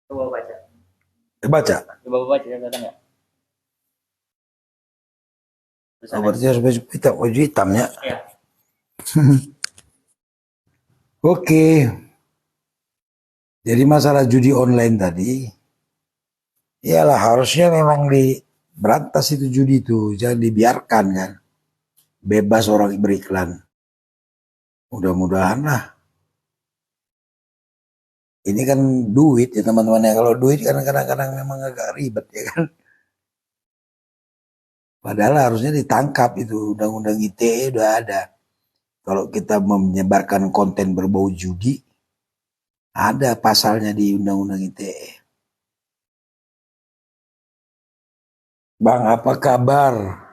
Coba baca. Baca. Coba baca catatan nggak? Oh, Tulisannya. berarti harus baju hitam ya. Iya. Oke. Jadi masalah judi online tadi, iyalah harusnya memang berantas itu judi itu, jangan dibiarkan kan. Bebas orang beriklan. Mudah-mudahan lah. Ini kan duit ya teman-teman ya. Kalau duit kan kadang-kadang memang agak ribet ya kan. Padahal harusnya ditangkap itu, undang-undang ITE udah ada. Kalau kita menyebarkan konten berbau judi, ada pasalnya di undang-undang ITE. Bang, apa kabar?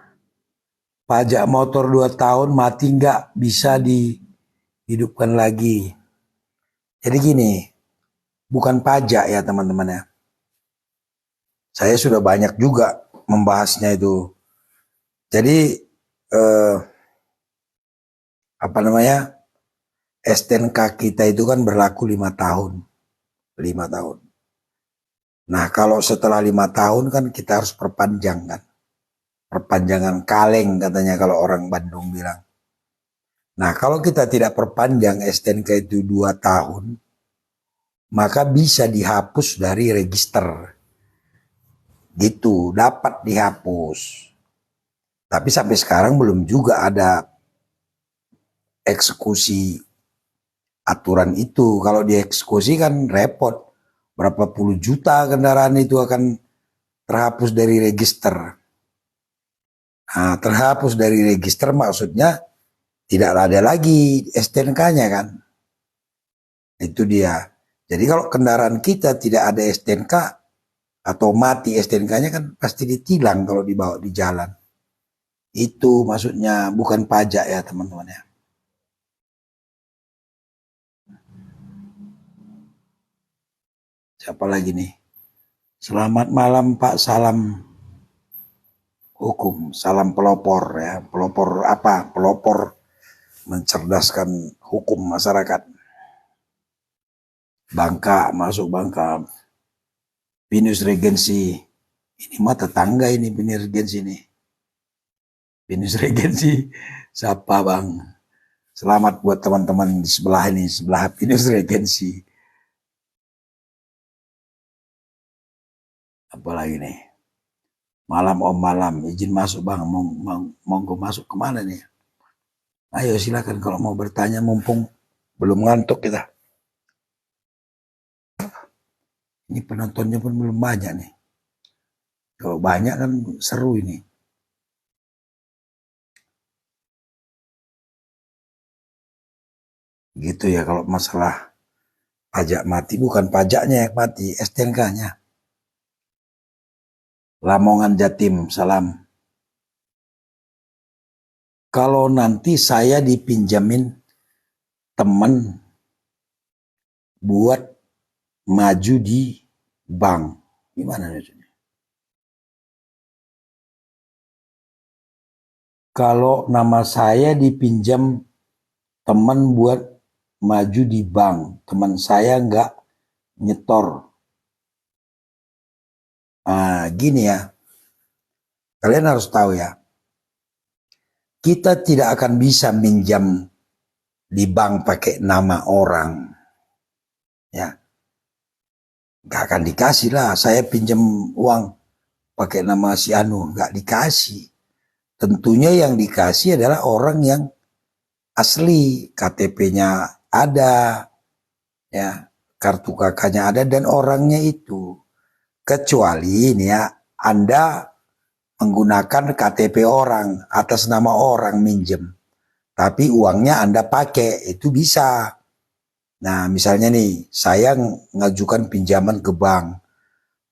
Pajak motor 2 tahun mati nggak bisa dihidupkan lagi. Jadi gini, bukan pajak ya teman-teman ya. Saya sudah banyak juga membahasnya itu. Jadi eh, apa namanya, STNK kita itu kan berlaku 5 tahun. 5 tahun. Nah kalau setelah 5 tahun kan kita harus perpanjang kan. Perpanjangan kaleng katanya kalau orang Bandung bilang. Nah kalau kita tidak perpanjang STNK itu 2 tahun, maka bisa dihapus dari register. Gitu, dapat dihapus. Tapi sampai sekarang belum juga ada eksekusi aturan itu. Kalau dieksekusi kan repot. Berapa puluh juta kendaraan itu akan terhapus dari register. Nah, terhapus dari register maksudnya tidak ada lagi STNK-nya kan. Itu dia. Jadi kalau kendaraan kita tidak ada STNK atau mati STNK-nya kan pasti ditilang kalau dibawa di jalan. Itu maksudnya bukan pajak ya teman-teman ya. Siapa lagi nih? Selamat malam Pak, salam hukum, salam pelopor ya. Pelopor apa? Pelopor mencerdaskan hukum masyarakat. Bangka, masuk Bangka. Pinus Regensi. Ini mah tetangga ini Pinus Regensi ini. Pinus Regensi. Siapa bang? Selamat buat teman-teman di sebelah ini, sebelah Pinus Regensi. Apalagi nih? Malam om malam, izin masuk bang. Monggo masuk kemana nih? Ayo silakan kalau mau bertanya mumpung belum ngantuk kita. Ini penontonnya pun belum banyak nih. Kalau banyak kan seru ini. Gitu ya kalau masalah pajak mati, bukan pajaknya yang mati, STNK-nya. Lamongan Jatim, salam. Kalau nanti saya dipinjamin teman buat maju di bank, gimana maksudnya? Kalau nama saya dipinjam teman buat maju di bank, teman saya nggak nyetor. Nah, gini ya, kalian harus tahu ya, kita tidak akan bisa minjam di bank pakai nama orang, ya, nggak akan dikasih lah. Saya pinjam uang pakai nama si Anu, nggak dikasih. Tentunya yang dikasih adalah orang yang asli, KTP-nya ada, ya, kartu kakaknya ada dan orangnya itu. Kecuali ini ya, Anda menggunakan KTP orang atas nama orang minjem, tapi uangnya Anda pakai, itu bisa. Nah, misalnya nih, saya ngajukan pinjaman ke bank,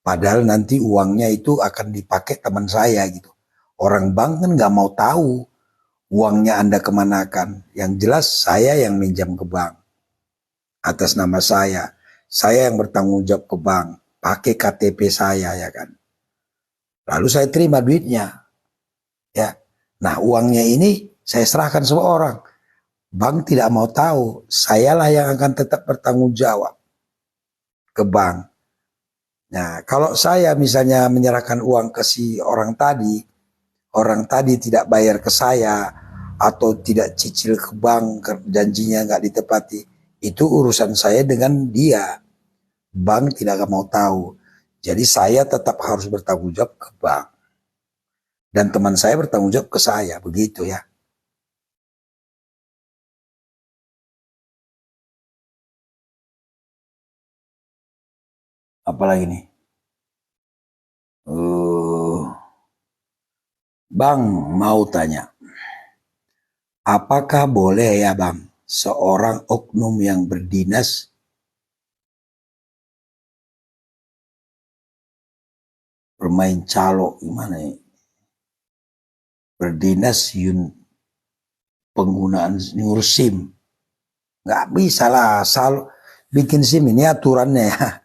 padahal nanti uangnya itu akan dipakai teman saya gitu. Orang bank kan nggak mau tahu uangnya Anda kemanakan. Yang jelas saya yang minjam ke bank atas nama saya. Saya yang bertanggung jawab ke bank, pakai KTP saya ya kan. Lalu saya terima duitnya, ya. Nah uangnya ini saya serahkan sama orang. Bank tidak mau tahu, sayalah yang akan tetap bertanggung jawab ke bank. Nah, kalau saya misalnya menyerahkan uang ke si orang tadi tidak bayar ke saya atau tidak cicil ke bank, janjinya nggak ditepati, itu urusan saya dengan dia. Bank tidak akan mau tahu. Jadi saya tetap harus bertanggung jawab ke bank. Dan teman saya bertanggung jawab ke saya, begitu ya. Apalagi nih? Bang mau tanya, apakah boleh ya bang, seorang oknum yang berdinas bermain calo, gimana ya? Berdinas penggunaan ngurus SIM. Nggak bisa lah, bikin SIM ini aturannya ya.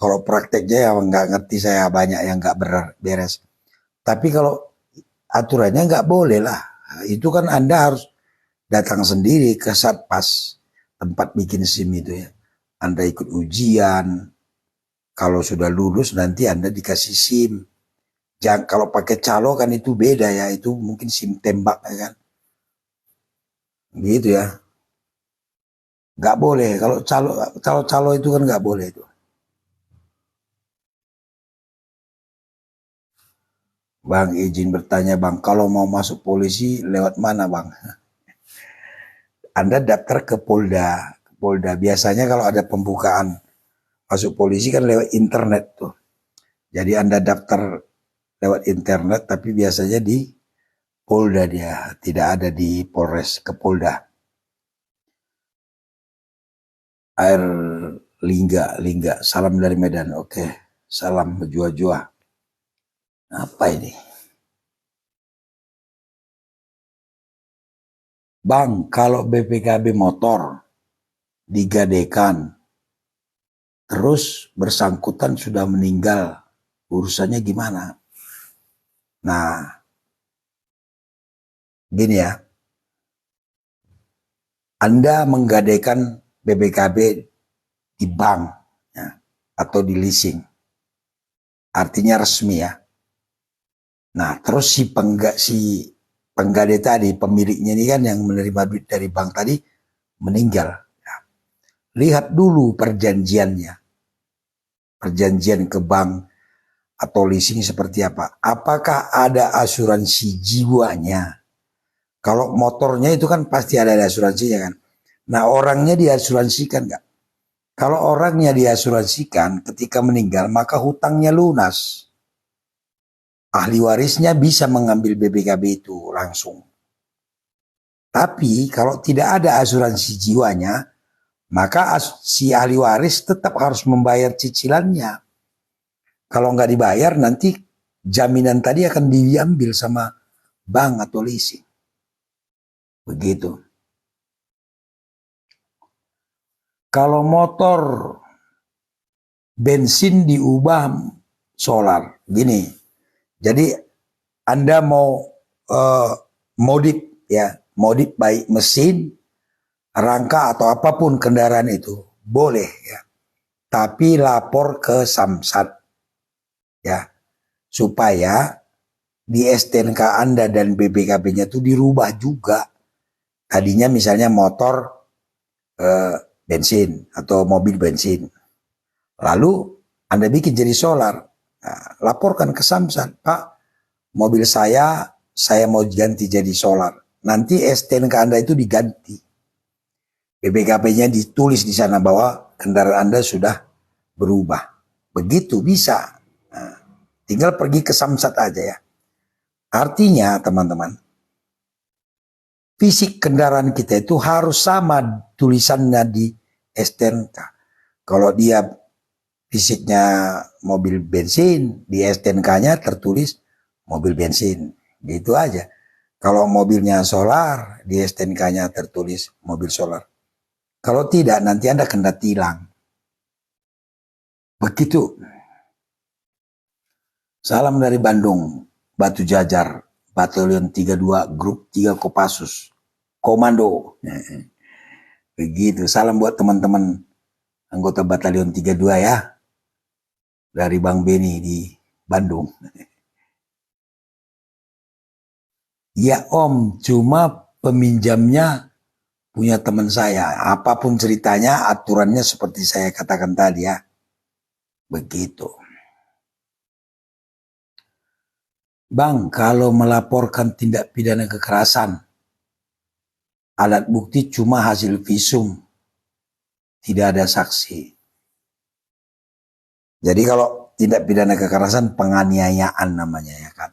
Kalau prakteknya ya nggak ngerti saya, banyak yang nggak beres. Tapi kalau aturannya nggak boleh lah. Itu kan Anda harus datang sendiri ke Satpas tempat bikin SIM itu ya. Anda ikut ujian, kalau sudah lulus nanti Anda dikasih SIM. Jangan kalau pakai calo kan itu beda ya, itu mungkin SIM tembak ya kan. Gitu ya. Nggak boleh kalau calo itu kan nggak boleh itu. Bang izin bertanya bang, kalau mau masuk polisi lewat mana bang? Anda daftar ke Polda. Polda biasanya kalau ada pembukaan masuk polisi kan lewat internet tuh. Jadi Anda daftar lewat internet tapi biasanya di Polda dia, tidak ada di Polres, ke Polda. Air Lingga, salam dari Medan. Oke, salam berjua-jua. Apa ini? Bang, kalau BPKB motor digadekan, terus bersangkutan sudah meninggal, urusannya gimana? Nah, gini ya, Anda menggadaikan BPKB di bank ya, atau di leasing, artinya resmi ya. Nah, terus si penggade tadi, pemiliknya ini kan yang menerima duit dari bank tadi meninggal. Ya. Lihat dulu perjanjiannya, perjanjian ke bank atau leasing seperti apa. Apakah ada asuransi jiwanya? Kalau motornya itu kan pasti ada asuransinya kan. Nah orangnya diasuransikan nggak? Kalau orangnya diasuransikan ketika meninggal maka hutangnya lunas. Ahli warisnya bisa mengambil BPKB itu langsung. Tapi kalau tidak ada asuransi jiwanya, maka si ahli waris tetap harus membayar cicilannya. Kalau nggak dibayar nanti jaminan tadi akan diambil sama bank atau leasing. Begitu. Kalau motor bensin diubah solar, gini. Jadi Anda mau modif ya, modif baik mesin, rangka atau apapun kendaraan itu boleh ya. Tapi lapor ke Samsat ya, supaya di STNK Anda dan BPKB-nya itu dirubah juga. Tadinya misalnya motor bensin atau mobil bensin. Lalu Anda bikin jadi solar. Nah, laporkan ke Samsat, Pak, mobil saya mau ganti jadi solar. Nanti STNK Anda itu diganti. BPKB-nya ditulis di sana bahwa kendaraan Anda sudah berubah. Begitu bisa. Nah, tinggal pergi ke Samsat aja ya. Artinya teman-teman, fisik kendaraan kita itu harus sama tulisannya di STNK. Kalau dia fisiknya mobil bensin, di STNK-nya tertulis mobil bensin. Gitu aja. Kalau mobilnya solar, di STNK-nya tertulis mobil solar. Kalau tidak, nanti Anda kena tilang. Begitu. Salam dari Bandung, Batu Jajar, Batalion 32, Grup 3 Kopassus, Komando. Begitu, salam buat teman-teman anggota Batalion 32 ya. dari Bang Beni di Bandung. Ya Om, cuma peminjamnya punya teman saya. Apapun ceritanya, aturannya seperti saya katakan tadi ya. Begitu. Bang, kalau melaporkan tindak pidana kekerasan, alat bukti cuma hasil visum, tidak ada saksi. Jadi kalau tindak pidana kekerasan penganiayaan namanya ya kan.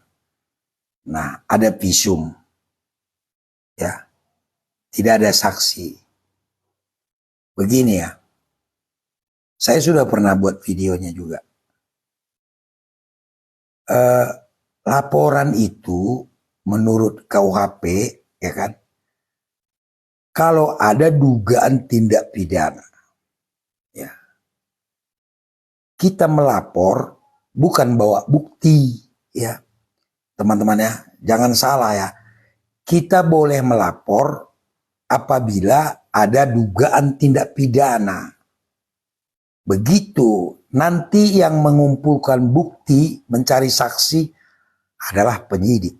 Nah, ada visum. Ya. Tidak ada saksi. Begini ya. Saya sudah pernah buat videonya juga. Laporan itu menurut KUHP ya kan. Kalau ada dugaan tindak pidana. Ya. Kita melapor bukan bawa bukti ya. Teman-teman ya, jangan salah ya. Kita boleh melapor apabila ada dugaan tindak pidana. Begitu, nanti yang mengumpulkan bukti, mencari saksi adalah penyidik.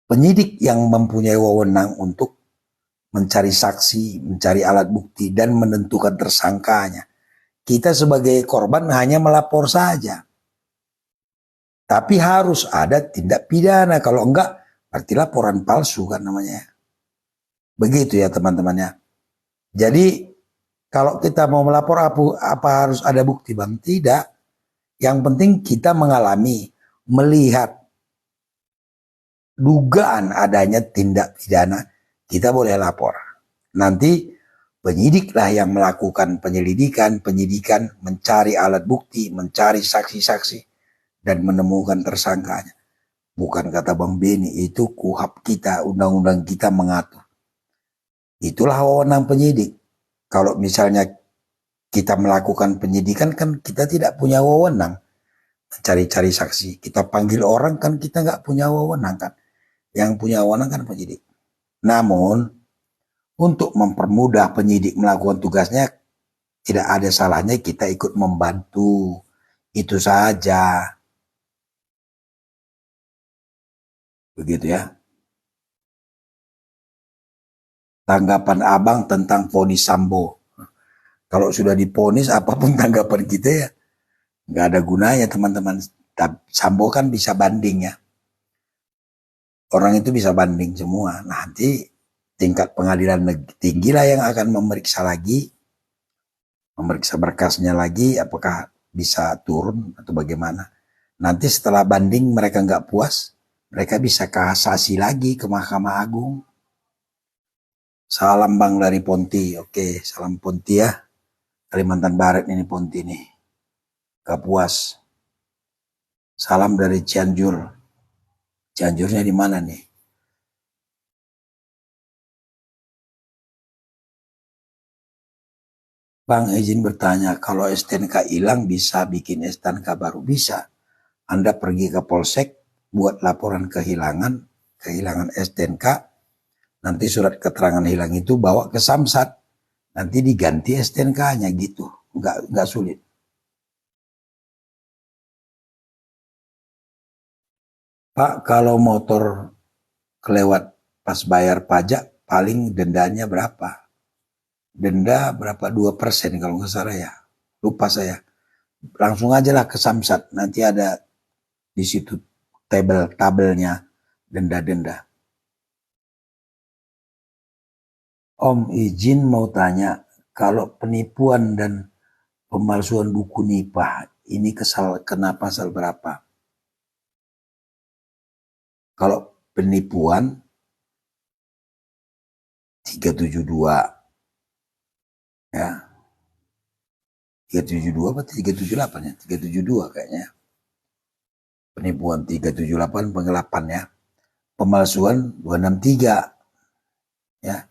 Penyidik yang mempunyai wewenang untuk mencari saksi, mencari alat bukti, dan menentukan tersangkanya. Kita sebagai korban hanya melapor saja. Tapi harus ada tindak pidana. Kalau enggak, berarti laporan palsu kan namanya. Begitu ya teman-teman ya. Jadi kalau kita mau melapor apa harus ada bukti Bang? Tidak. Yang penting kita mengalami, melihat dugaan adanya tindak pidana, kita boleh lapor. Nanti penyidiklah yang melakukan penyelidikan, penyidikan, mencari alat bukti, mencari saksi-saksi, dan menemukan tersangkanya. Bukan kata Bang Beni, itu KUHP kita, undang-undang kita mengatur. Itulah wewenang penyidik. Kalau misalnya kita melakukan penyidikan kan kita tidak punya wewenang mencari-cari saksi. Kita panggil orang kan kita nggak punya wewenang kan. Yang punya wewenang kan penyidik. Namun untuk mempermudah penyidik melakukan tugasnya, tidak ada salahnya kita ikut membantu. Itu saja. Begitu ya. Tanggapan abang tentang vonis Sambo. Kalau sudah divonis apapun tanggapan kita ya nggak ada gunanya teman-teman. Sambo kan bisa banding ya. Orang itu bisa banding semua. Nanti tingkat pengadilan tinggi lah yang akan memeriksa lagi. Memeriksa berkasnya lagi apakah bisa turun atau bagaimana. Nanti setelah banding mereka nggak puas, mereka bisa kasasi lagi ke Mahkamah Agung. Salam Bang dari Ponti. Oke, salam Ponti ya. Kalimantan Barat ini Ponti nih. Gak puas. Salam dari Cianjur. Cianjurnya di mana nih? Bang izin bertanya, kalau STNK hilang bisa bikin STNK baru? Bisa. Anda pergi ke Polsek, buat laporan kehilangan STNK, nanti surat keterangan hilang itu bawa ke Samsat, nanti diganti STNK-nya gitu, nggak sulit. Pak, kalau motor kelewat pas bayar pajak, paling dendanya berapa? Denda berapa? 2% kalau nggak salah ya. Lupa saya. Langsung aja lah ke Samsat, nanti ada di situ tabelnya denda-denda. Om izin mau tanya, kalau penipuan dan pemalsuan buku nipah ini kena pasal berapa? Kalau penipuan 372 ya. 372 apa 378 ya? 372 kayaknya. Penipuan 378, penggelapan ya. Pemalsuan 263 ya.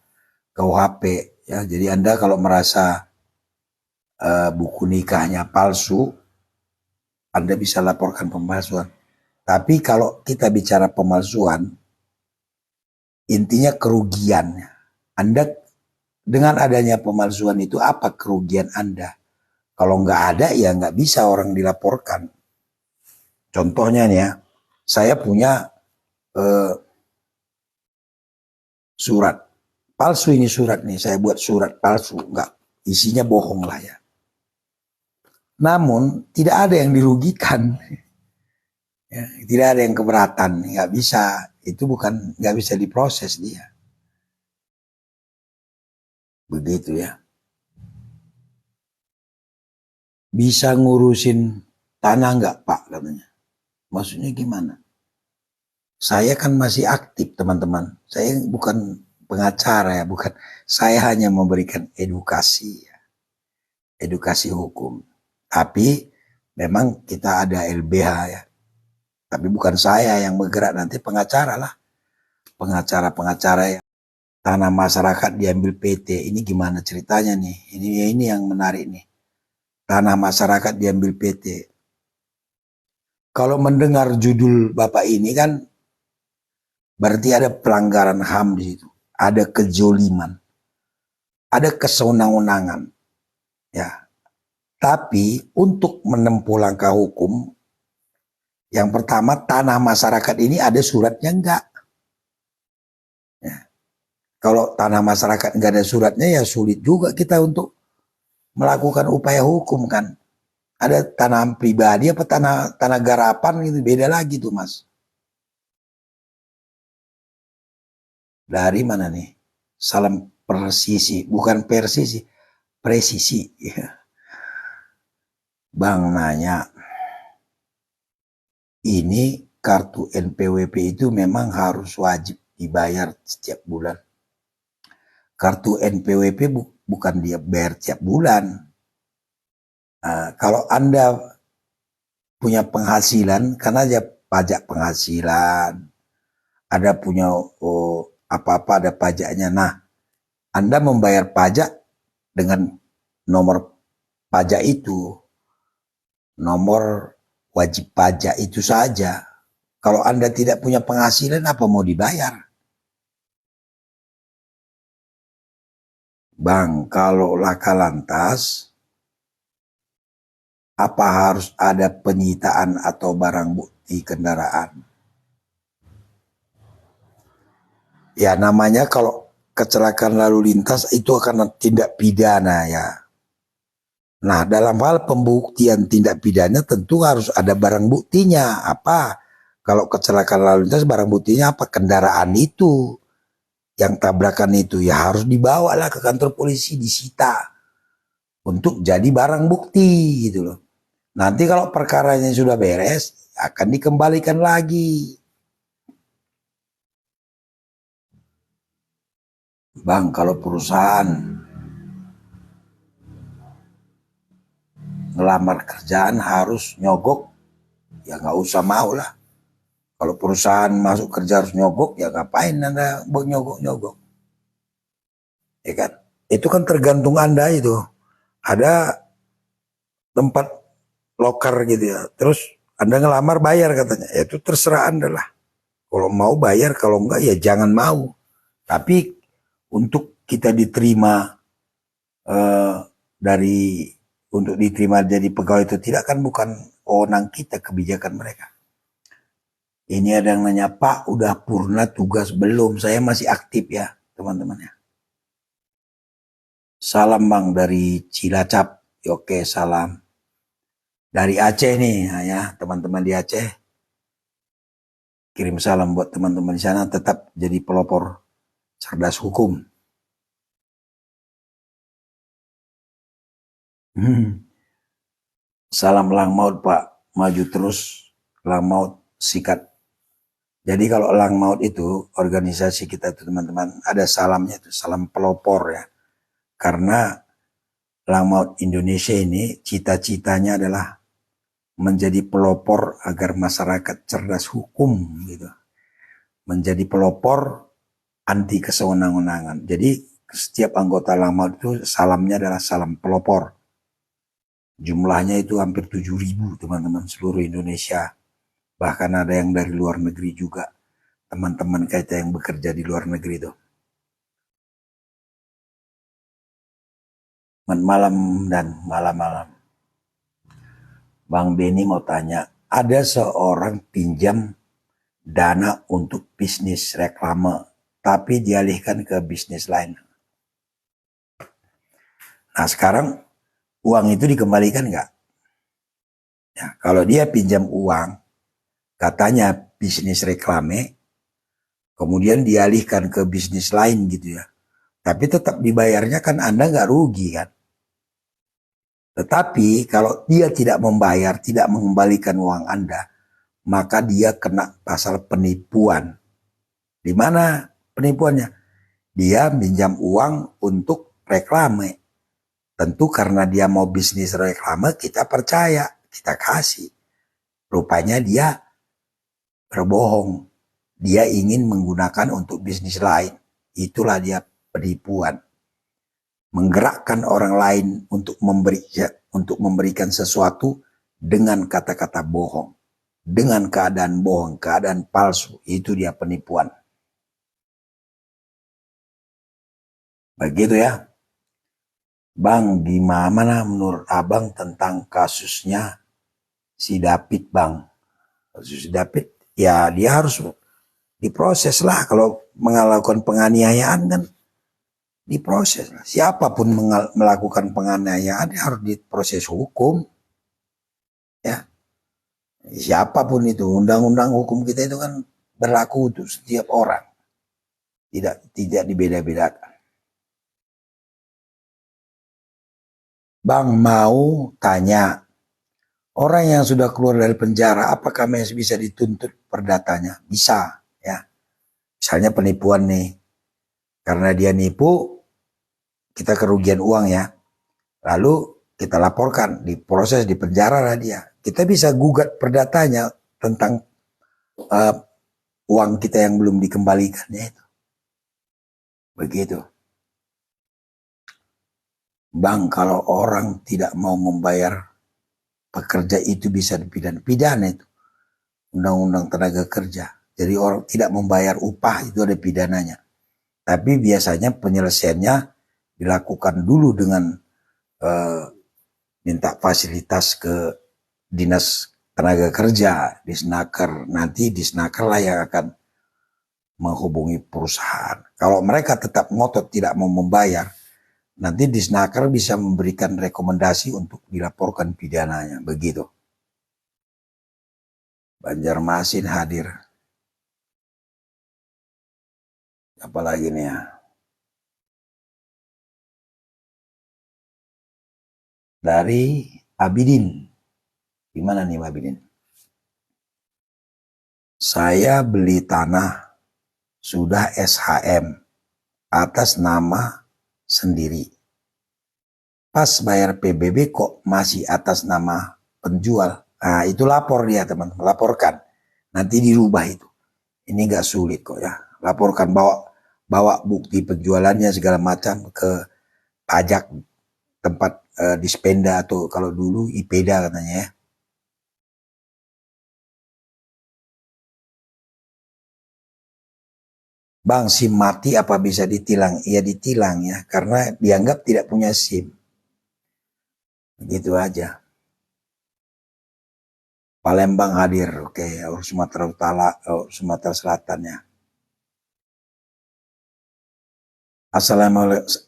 KUHP ya. Jadi Anda kalau merasa buku nikahnya palsu, Anda bisa laporkan pemalsuan. Tapi kalau kita bicara pemalsuan, intinya kerugian. Anda dengan adanya pemalsuan itu apa kerugian Anda? Kalau nggak ada ya nggak bisa orang dilaporkan. Contohnya nih ya, saya punya surat palsu, ini surat nih, saya buat surat palsu, nggak, isinya bohong lah ya. Namun tidak ada yang dirugikan, ya, tidak ada yang keberatan, nggak bisa, itu bukan, nggak bisa diproses dia, begitu ya. Bisa ngurusin tanah nggak Pak, katanya. Maksudnya gimana? Saya kan masih aktif teman-teman, saya bukan pengacara ya, bukan, saya hanya memberikan edukasi ya, edukasi hukum. Tapi memang kita ada LBH ya. Tapi bukan saya yang bergerak, nanti pengacara lah. Pengacara-pengacara ya. Tanah masyarakat diambil PT. Ini gimana ceritanya nih? Ini yang menarik nih. Tanah masyarakat diambil PT. Kalau mendengar judul Bapak ini kan berarti ada pelanggaran HAM di situ. Ada kejoliman. Ada kesewenang-wenangan. Ya. Tapi untuk menempuh langkah hukum, yang pertama, tanah masyarakat ini ada suratnya enggak? Ya. Kalau tanah masyarakat enggak ada suratnya ya sulit juga kita untuk melakukan upaya hukum kan. Ada tanah pribadi apa tanah garapan gitu, beda lagi tuh Mas. Dari mana nih? Salam persisi, bukan persisi, presisi. Bang nanya, ini kartu NPWP itu memang harus wajib dibayar setiap bulan. Kartu NPWP bukan dia bayar tiap bulan. Kalau Anda punya penghasilan, karena aja pajak penghasilan, ada punya apa-apa ada pajaknya. Nah, Anda membayar pajak dengan nomor pajak itu, nomor wajib pajak itu saja. Kalau Anda tidak punya penghasilan, apa mau dibayar? Bang, kalau laka lantas, apa harus ada penyitaan atau barang bukti kendaraan? Ya namanya kalau kecelakaan lalu lintas itu akan tindak pidana ya. Nah dalam hal pembuktian tindak pidana tentu harus ada barang buktinya. Apa? Kalau kecelakaan lalu lintas barang buktinya apa? Kendaraan itu yang tabrakan itu ya harus dibawa lah ke kantor polisi, disita untuk jadi barang bukti gitu loh. Nanti kalau perkaranya sudah beres akan dikembalikan lagi. Bang, kalau perusahaan ngelamar kerjaan harus nyogok, ya nggak usah mau lah. Kalau perusahaan masuk kerja harus nyogok, ya ngapain Anda buat nyogok-nyogok? Ya kan? Itu kan tergantung Anda itu. Ada tempat loker gitu ya. Terus Anda ngelamar bayar katanya. Ya itu terserah Anda lah. Kalau mau bayar, kalau enggak ya jangan mau. Tapi untuk kita diterima dari untuk diterima jadi pegawai itu tidak, kan bukan wewenang kita, kebijakan mereka. Ini ada yang nanya, Pak udah purna tugas belum? Saya masih aktif ya teman-teman ya. Salam Bang dari Cilacap. Oke, salam. Dari Aceh nih ya, teman-teman di Aceh. Kirim salam buat teman-teman di sana, tetap jadi pelopor cerdas hukum. Salam Lang Maut Pak, maju terus Lang Maut sikat. Jadi kalau Lang Maut itu organisasi kita itu teman-teman ada salamnya itu, salam pelopor ya. Karena Lang Maut Indonesia ini cita-citanya adalah menjadi pelopor agar masyarakat cerdas hukum gitu. Menjadi pelopor anti kesewenang-wenangan. Jadi setiap anggota Lang Maut itu salamnya adalah salam pelopor. Jumlahnya itu hampir 7.000 teman-teman seluruh Indonesia. Bahkan ada yang dari luar negeri juga. Teman-teman kita yang bekerja di luar negeri itu. Malam dan malam-malam. Bang Beni mau tanya, ada seorang pinjam dana untuk bisnis reklame, tapi dialihkan ke bisnis lain. Nah sekarang uang itu dikembalikan nggak? Ya, kalau dia pinjam uang, katanya bisnis reklame, kemudian dialihkan ke bisnis lain gitu ya. Tapi tetap dibayarnya kan Anda nggak rugi kan. Tetapi kalau dia tidak membayar, tidak mengembalikan uang Anda, maka dia kena pasal penipuan. Di mana penipuannya? Dia minjam uang untuk reklame. Tentu karena dia mau bisnis reklame, kita percaya, kita kasih. Rupanya dia berbohong. Dia ingin menggunakan untuk bisnis lain. Itulah dia penipuan. Menggerakkan orang lain untuk memberikan sesuatu dengan kata-kata bohong. Dengan keadaan bohong, keadaan palsu. Itu dia penipuan. Begitu ya. Bang, gimana menurut abang tentang kasusnya si David, Bang? Kasus David, ya dia harus diproses lah. Kalau melakukan penganiayaan kan diproses lah. Siapapun melakukan penganiayaan harus diproses hukum. Ya, siapapun itu, undang-undang hukum kita itu kan berlaku untuk setiap orang. Tidak dibeda-bedakan. Bang mau tanya, orang yang sudah keluar dari penjara, apakah masih bisa dituntut perdatanya? Bisa, ya. Misalnya penipuan nih, karena dia nipu, kita kerugian uang ya. Lalu kita laporkan, diproses di penjara lah dia. Kita bisa gugat perdatanya tentang uang kita yang belum dikembalikannya itu. Begitu. Bang, kalau orang tidak mau membayar pekerja itu bisa dipidana itu. Undang-undang tenaga kerja. Jadi orang tidak membayar upah itu ada pidananya. Tapi biasanya penyelesaiannya dilakukan dulu dengan minta fasilitas ke dinas tenaga kerja, Disnaker. Nanti Disnaker lah yang akan menghubungi perusahaan. Kalau mereka tetap ngotot tidak mau membayar, nanti Disnaker bisa memberikan rekomendasi untuk dilaporkan pidananya. Begitu. Banjarmasin hadir. Apalagi nih ya. Dari Abidin. Gimana nih Abidin? Saya beli tanah sudah SHM atas nama sendiri. Pas bayar PBB kok masih atas nama penjual. Nah itu lapor dia teman-teman, laporkan. Nanti dirubah itu. Ini gak sulit kok ya. Laporkan, bawa bukti penjualannya segala macam ke pajak tempat dispenda atau kalau dulu IPEDA katanya ya. Bang, SIM mati apa bisa ditilang? Iya ditilang ya, karena dianggap tidak punya SIM. Begitu aja. Palembang hadir, oke, Sumatera Utara, Sumatera Selatan ya.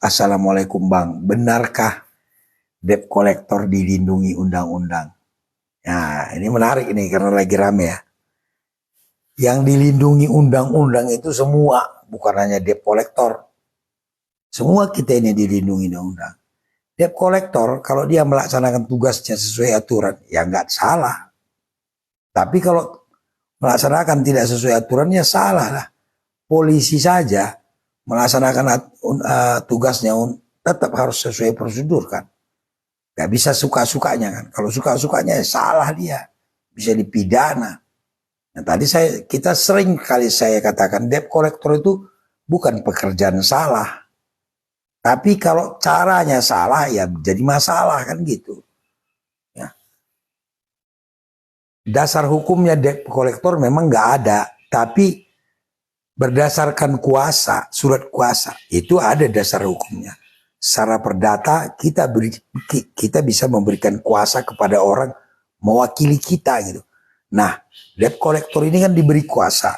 Assalamualaikum Bang, benarkah debt collector dilindungi undang-undang? Nah, ini menarik nih karena lagi rame ya. Yang dilindungi undang-undang itu semua, bukan hanya debt collector. Semua kita ini dilindungi undang-undang. Debt collector kalau dia melaksanakan tugasnya sesuai aturan, ya nggak salah. Tapi kalau melaksanakan tidak sesuai aturannya salah lah. Polisi saja melaksanakan tugasnya tetap harus sesuai prosedur kan. Gak bisa suka-sukanya kan. Kalau suka-sukanya ya salah dia. Bisa dipidana. Nah tadi kita sering kali saya katakan debt collector itu bukan pekerjaan salah. Tapi kalau caranya salah ya jadi masalah kan gitu. Ya. Dasar hukumnya debt collector memang gak ada. Tapi berdasarkan kuasa, surat kuasa, itu ada dasar hukumnya. Secara perdata kita bisa memberikan kuasa kepada orang mewakili kita gitu. Nah, debt collector ini kan diberi kuasa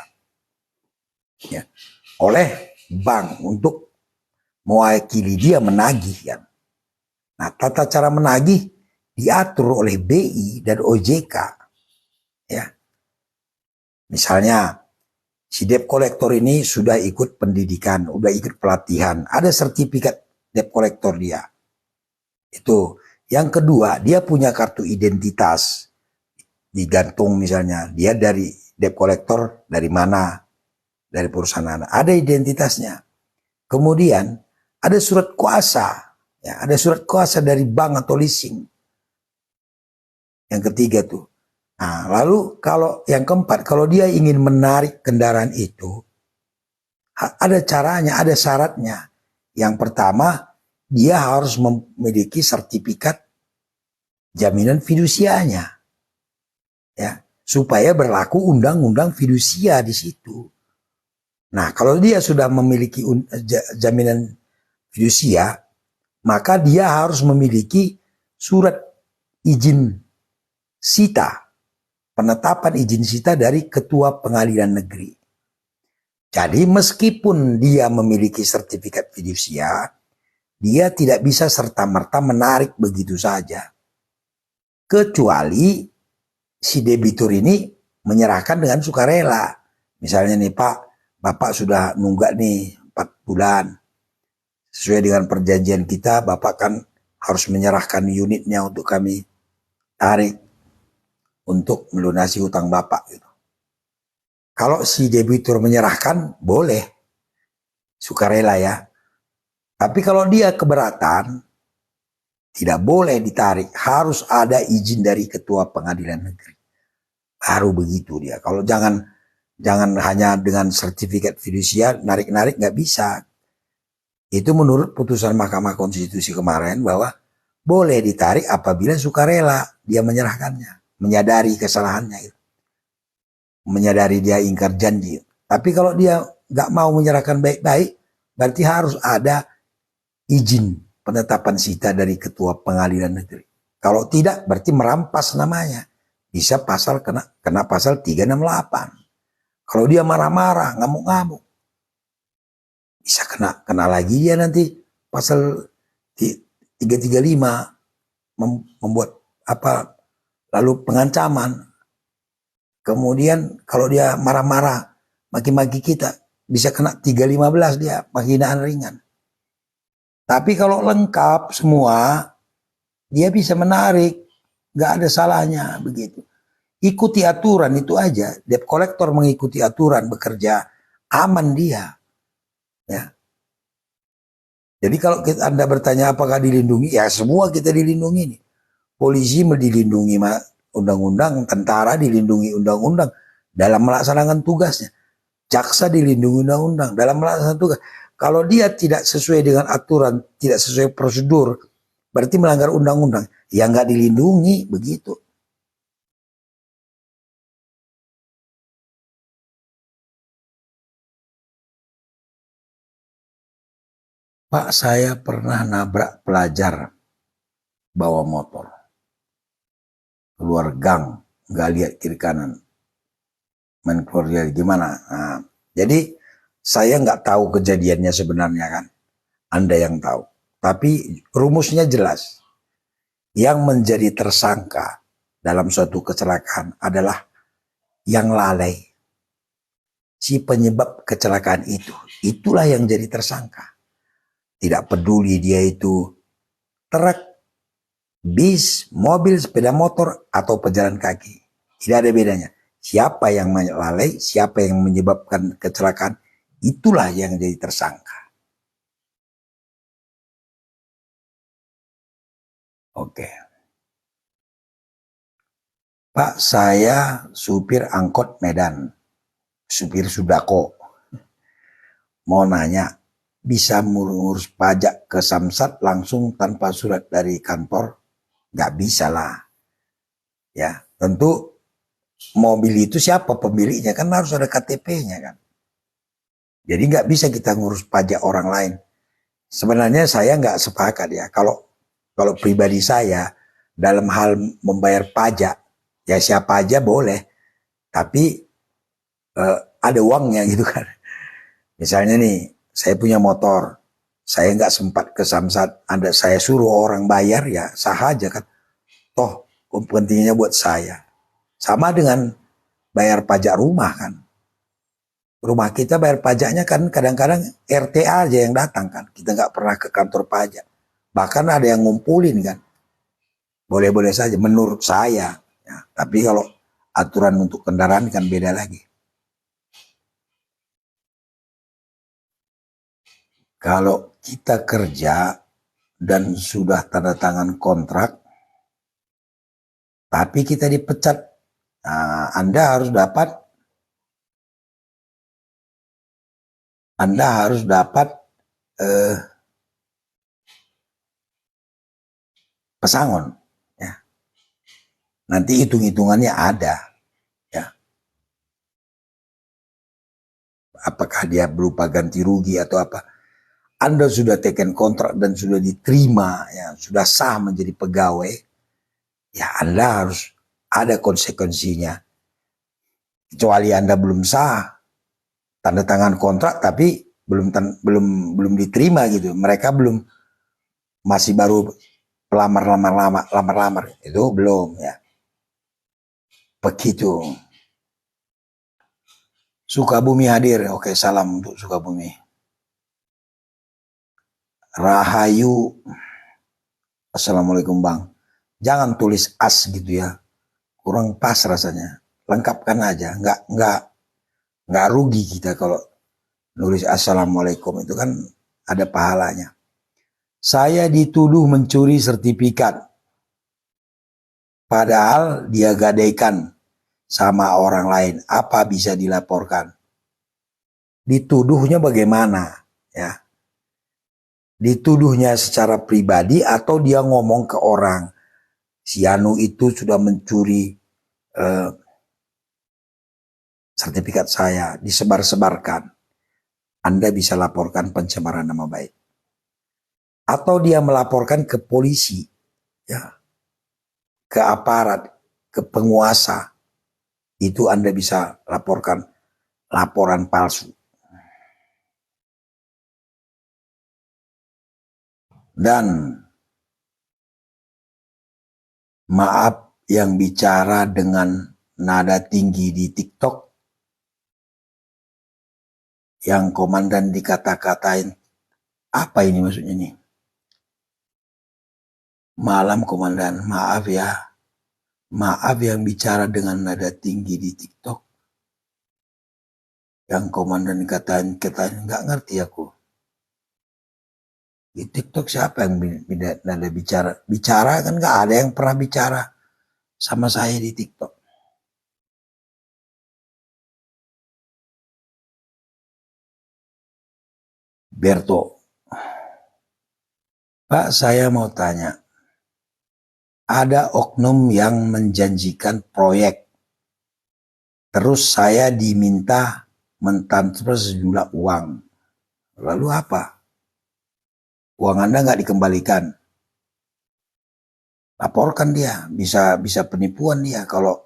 ya, oleh bank untuk mewakili dia menagih kan. Nah, tata cara menagih diatur oleh BI dan OJK ya. Misalnya si debt collector ini sudah ikut pendidikan, sudah ikut pelatihan, ada sertifikat debt collector dia. Itu. Yang kedua, dia punya kartu identitas digantung misalnya dia dari debt collector dari mana, dari perusahaan mana, ada identitasnya. Kemudian ada surat kuasa, ya, ada surat kuasa dari bank atau leasing. Yang ketiga tuh. Nah, lalu kalau yang keempat, kalau dia ingin menarik kendaraan itu, ada caranya, ada syaratnya. Yang pertama, dia harus memiliki sertifikat jaminan fidusianya, ya, supaya berlaku undang-undang fidusia di situ. Nah, kalau dia sudah memiliki jaminan fidusia, maka dia harus memiliki surat izin sita, penetapan izin sita dari Ketua Pengadilan Negeri. Jadi meskipun dia memiliki sertifikat fidusia, dia tidak bisa serta-merta menarik begitu saja. Kecuali si debitur ini menyerahkan dengan sukarela. Misalnya nih Pak, Bapak sudah nunggak nih 4 bulan. Sesuai dengan perjanjian kita, Bapak kan harus menyerahkan unitnya untuk kami tarik untuk melunasi hutang Bapak gitu. Kalau si debitur menyerahkan, boleh sukarela ya. Tapi kalau dia keberatan, tidak boleh ditarik, harus ada izin dari Ketua Pengadilan Negeri. Baru begitu dia. Kalau jangan hanya dengan sertifikat fidusia narik-narik, nggak bisa. Itu menurut putusan Mahkamah Konstitusi kemarin bahwa boleh ditarik apabila sukarela dia menyerahkannya, menyadari kesalahannya itu. Menyadari dia ingkar janji. Tapi kalau dia nggak mau menyerahkan baik-baik, berarti harus ada izin penetapan sita dari Ketua Pengadilan Negeri. Kalau tidak, berarti merampas namanya. Bisa kena pasal 368. Kalau dia marah-marah, ngamuk-ngamuk, bisa kena lagi dia nanti pasal 335, membuat lalu pengancaman. Kemudian kalau dia marah-marah, maki-maki kita, bisa kena 315 dia, penghinaan ringan. Tapi kalau lengkap semua, dia bisa menarik, gak ada salahnya begitu. Ikuti aturan itu aja. Debt collector mengikuti aturan, bekerja aman dia. Ya. Jadi kalau Anda bertanya apakah dilindungi, ya semua kita dilindungi nih. Polisi dilindungi undang-undang, tentara dilindungi undang-undang dalam melaksanakan tugasnya. Jaksa dilindungi undang-undang dalam melaksanakan tugas. Kalau dia tidak sesuai dengan aturan, tidak sesuai prosedur, berarti melanggar undang-undang. Ya nggak dilindungi begitu. Pak, saya pernah nabrak pelajar bawa motor. Keluar gang, nggak lihat kiri kanan. Main keluar dari gimana? Nah, jadi saya nggak tahu kejadiannya sebenarnya kan. Anda yang tahu. Tapi rumusnya jelas. Yang menjadi tersangka dalam suatu kecelakaan adalah yang lalai. Si penyebab kecelakaan itu. Itulah yang jadi tersangka. Tidak peduli dia itu truk, bis, mobil, sepeda motor, atau pejalan kaki. Tidak ada bedanya. Siapa yang lalai, siapa yang menyebabkan kecelakaan, itulah yang jadi tersangka. Oke. Pak, saya supir angkot Medan. Supir Sudako. Mau nanya, bisa ngurus pajak ke Samsat langsung tanpa surat dari kantor? Nggak bisa lah. Ya, tentu mobil itu siapa pemiliknya, kan harus ada KTP-nya kan. Jadi nggak bisa kita ngurus pajak orang lain. Sebenarnya saya nggak sepakat ya. Kalau pribadi saya dalam hal membayar pajak, Ya siapa aja boleh, tapi ada uangnya gitu kan. Misalnya nih, saya punya motor, saya nggak sempat ke Samsat, ada saya suruh orang bayar, ya sah aja kan. Toh kepentingannya buat saya. Sama dengan bayar pajak rumah kan. Rumah kita bayar pajaknya kan kadang-kadang RT aja yang datang kan. Kita nggak pernah ke kantor pajak. Bahkan ada yang ngumpulin kan. Boleh-boleh saja menurut saya. Ya, tapi kalau aturan untuk kendaraan kan beda lagi. Kalau kita kerja dan sudah tanda tangan kontrak, tapi kita dipecat, nah, Anda harus dapat pesangon. Ya. Nanti hitung-hitungannya ada. Ya. Apakah dia berupa ganti rugi atau apa? Anda sudah teken kontrak dan sudah diterima, ya, sudah sah menjadi pegawai, ya Anda harus ada konsekuensinya. Kecuali Anda belum sah, tanda tangan kontrak tapi belum diterima gitu. Mereka masih baru lamar itu belum ya. Begitu. Sukabumi hadir. Oke, salam untuk Sukabumi. Rahayu. Assalamualaikum Bang. Jangan tulis as gitu ya. Kurang pas rasanya. Lengkapkan aja. Nggak rugi kita kalau nulis assalamualaikum, itu kan ada pahalanya. Saya dituduh mencuri sertifikat. Padahal dia gadaikan sama orang lain. Apa bisa dilaporkan? Dituduhnya bagaimana? Ya. Dituduhnya secara pribadi atau dia ngomong ke orang, si Anu itu sudah mencuri sertifikat saya, disebar-sebarkan. Anda bisa laporkan pencemaran nama baik. Atau dia melaporkan ke polisi, ya, ke aparat, ke penguasa. Itu Anda bisa laporkan laporan palsu. Dan maaf yang bicara dengan nada tinggi di TikTok, yang komandan dikata-katain, apa ini maksudnya nih? Malam komandan, maaf ya. Maaf yang bicara dengan nada tinggi di TikTok. Yang komandan dikatain, nggak ngerti aku. Di TikTok siapa yang nada bicara? Bicara kan nggak ada yang pernah bicara sama saya di TikTok. Berto. Pak, saya mau tanya. Ada oknum yang menjanjikan proyek. Terus saya diminta mentransfer sejumlah uang. Lalu apa? Uang Anda nggak dikembalikan. Laporkan dia, bisa penipuan dia kalau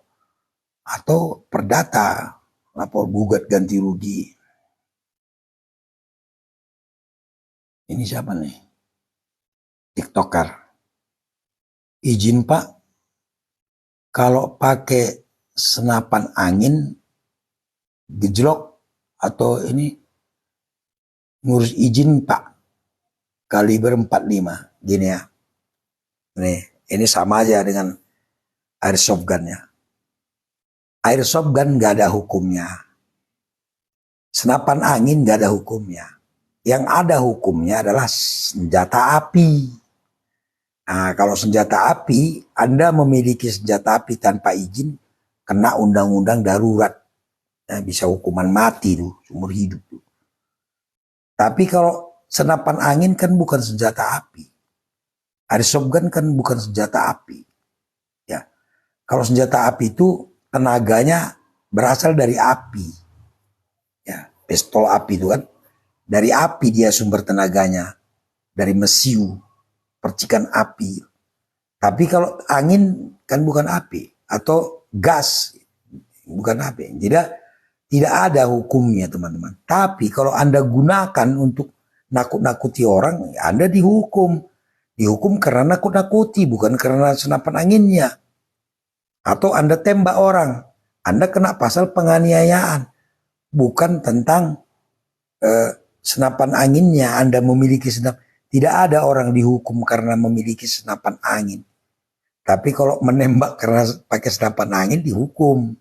atau perdata, lapor gugat ganti rugi. Ini siapa nih? TikToker. Izin Pak, kalau pakai senapan angin gejlok atau ini ngurus izin Pak, kaliber 45, gini ya. Nih, ini sama aja dengan airsoft gun ya. Airsoft gun gak ada hukumnya. Senapan angin gak ada hukumnya. Yang ada hukumnya adalah senjata api. Nah, kalau senjata api, Anda memiliki senjata api tanpa izin, kena undang-undang darurat. Nah, bisa hukuman mati tuh, seumur hidup tuh. Tapi kalau senapan angin kan bukan senjata api. Airsoft gun kan bukan senjata api. Ya. Kalau senjata api itu tenaganya berasal dari api. Ya, pistol api itu kan dari api, dia sumber tenaganya, dari mesiu, percikan api. Tapi kalau angin kan bukan api, atau gas, bukan HP. Tidak ada hukumnya teman-teman. Tapi kalau Anda gunakan untuk nakut-nakuti orang, Anda dihukum. Dihukum karena nakut-nakuti, bukan karena senapan anginnya. Atau Anda tembak orang, Anda kena pasal penganiayaan. Bukan tentang senapan anginnya, Anda memiliki senapan. Tidak ada orang dihukum karena memiliki senapan angin. Tapi kalau menembak karena pakai senapan angin dihukum.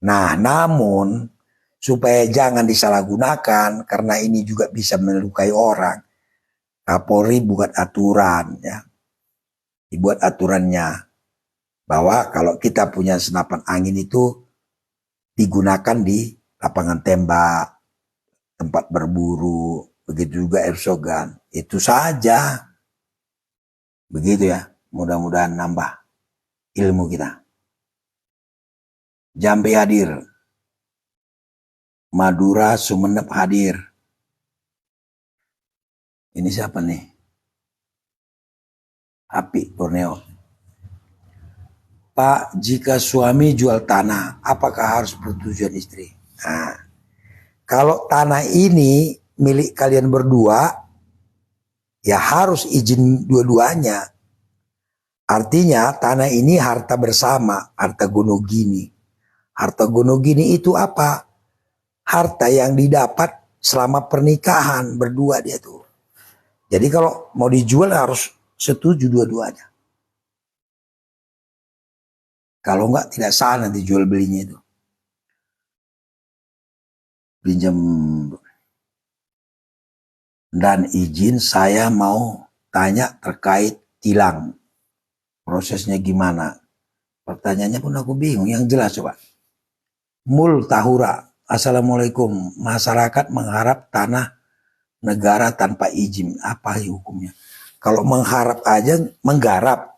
Nah, namun supaya jangan disalahgunakan karena ini juga bisa melukai orang, Kapolri buat aturan ya. Dibuat aturannya bahwa kalau kita punya senapan angin itu digunakan di lapangan tembak, tempat berburu, begitu juga airsoft gun. Itu saja. Begitu ya. Mudah-mudahan nambah ilmu kita. Jambi hadir. Madura, Sumeneb hadir. Ini siapa nih? Api Borneo. Pak, jika suami jual tanah, apakah harus persetujuan istri? Nah, kalau tanah ini milik kalian berdua, ya harus izin dua-duanya. Artinya tanah ini harta bersama, harta gonogini. Harta gonogini itu apa? Harta yang didapat selama pernikahan berdua dia tuh. Jadi kalau mau dijual harus setuju dua-duanya. Kalau enggak tidak sah nanti jual belinya itu. Pinjam dan izin, saya mau tanya terkait tilang. Prosesnya gimana? Pertanyaannya pun aku bingung. Yang jelas coba. Mul Tahura. Assalamualaikum. Masyarakat mengharap tanah negara tanpa izin. Apa hukumnya? Kalau mengharap aja menggarap.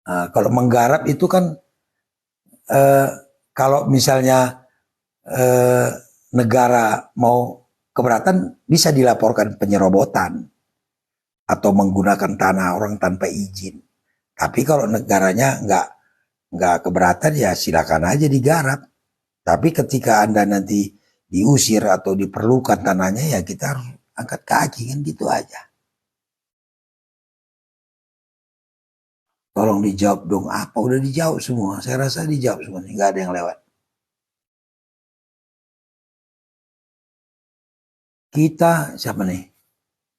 Kalau menggarap itu kan kalau misalnya negara mau keberatan bisa dilaporkan penyerobotan atau menggunakan tanah orang tanpa izin. Tapi kalau negaranya nggak keberatan ya silakan aja digarap. Tapi ketika Anda nanti diusir atau diperlukan tanahnya ya kita harus angkat kaki kan gitu aja. Tolong dijawab dong, apa udah dijawab semua? Saya rasa dijawab semua, nggak ada yang lewat. Kita siapa nih?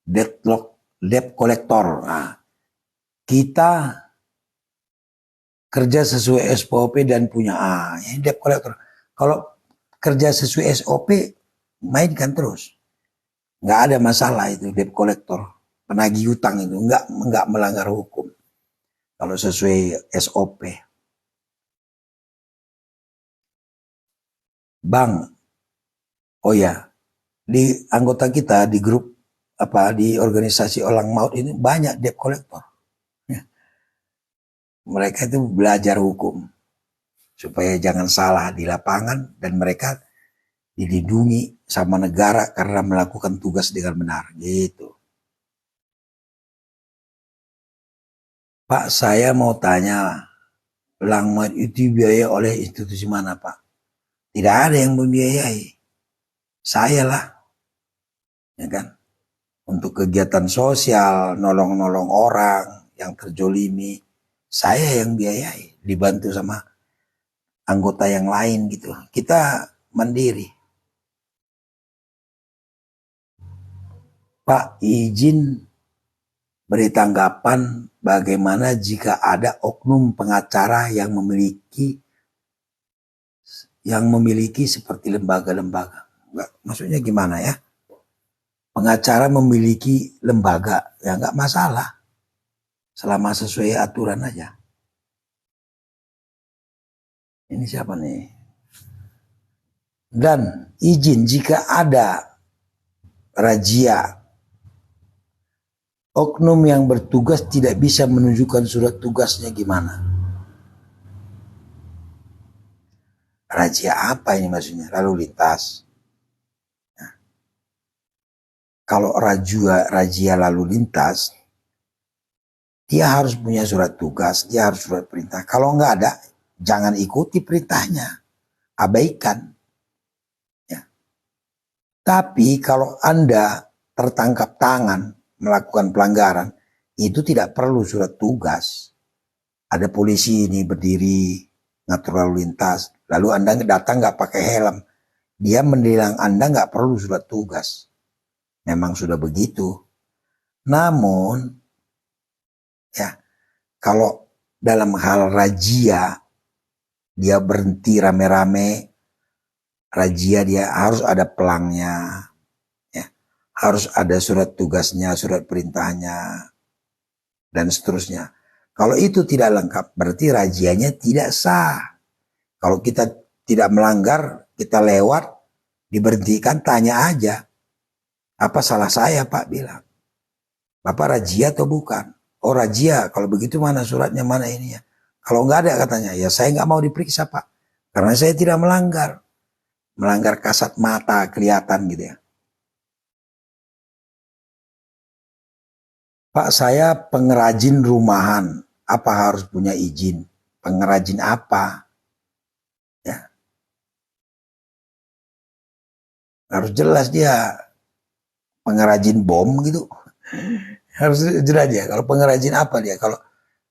Debt collector. Nah, kita kerja sesuai SOP dan punya ini debt collector. Kalau kerja sesuai SOP mainkan terus. Nggak ada masalah itu debt collector. Penagih hutang itu nggak melanggar hukum. Kalau sesuai SOP. Bang, oh ya, di anggota kita di grup di organisasi Orang Maut ini banyak debt collector. Ya. Mereka itu belajar hukum supaya jangan salah di lapangan dan mereka dilindungi sama negara karena melakukan tugas dengan benar gitu. Pak, saya mau tanya, Langmat itu dibiayai oleh institusi mana, Pak? Tidak ada yang membiayai. Saya lah. Ya kan? Untuk kegiatan sosial, nolong-nolong orang yang terjolimi, saya yang biayai, dibantu sama anggota yang lain gitu. Kita mandiri. Pak, izin beri tanggapan bagaimana jika ada oknum pengacara yang memiliki seperti lembaga-lembaga. Maksudnya gimana ya? Pengacara memiliki lembaga, ya nggak masalah. Selama sesuai aturan aja. Ini siapa nih? Dan izin jika ada razia, oknum yang bertugas tidak bisa menunjukkan surat tugasnya gimana? Razia apa ini maksudnya? Lalu lintas. Nah, kalau razia lalu lintas, dia harus punya surat tugas, dia harus surat perintah. Kalau nggak ada, jangan ikuti perintahnya, abaikan. Ya. Tapi kalau Anda tertangkap tangan melakukan pelanggaran, itu tidak perlu surat tugas. Ada polisi ini berdiri ngatur lalu lintas, lalu Anda datang nggak pakai helm, dia menilang Anda nggak perlu surat tugas. Memang sudah begitu. Namun, ya kalau dalam hal razia, dia berhenti rame-rame, razia dia harus ada pelangnya, ya, harus ada surat tugasnya, surat perintahnya, dan seterusnya. Kalau itu tidak lengkap, berarti razianya tidak sah. Kalau kita tidak melanggar, kita lewat, diberhentikan, tanya aja. Apa salah saya, Pak? Bilang. Bapak razia atau bukan? Oh razia, kalau begitu mana suratnya, mana ini ya? Kalau nggak ada katanya, ya saya nggak mau diperiksa Pak. Karena saya tidak melanggar. Melanggar kasat mata, kelihatan gitu ya. Pak saya pengrajin rumahan, apa harus punya izin? Pengrajin apa? Ya, harus jelas dia pengrajin bom gitu. Harus jelas dia. Kalau pengrajin apa dia? Kalau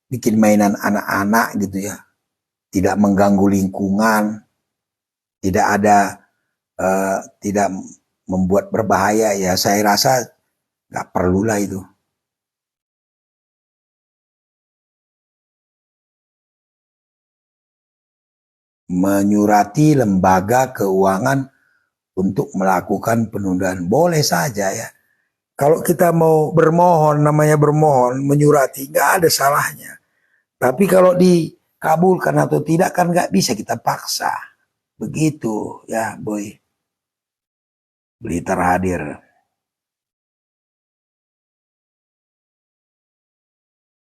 bikin mainan anak-anak gitu ya, tidak mengganggu lingkungan, tidak ada tidak membuat berbahaya, ya saya rasa nggak perlulah itu. Menyurati lembaga keuangan untuk melakukan penundaan boleh saja ya. Kalau kita mau bermohon, namanya bermohon, menyurati, nggak ada salahnya. Tapi kalau dikabulkan atau tidak kan nggak bisa kita paksa. Begitu ya boy. Blitar hadir.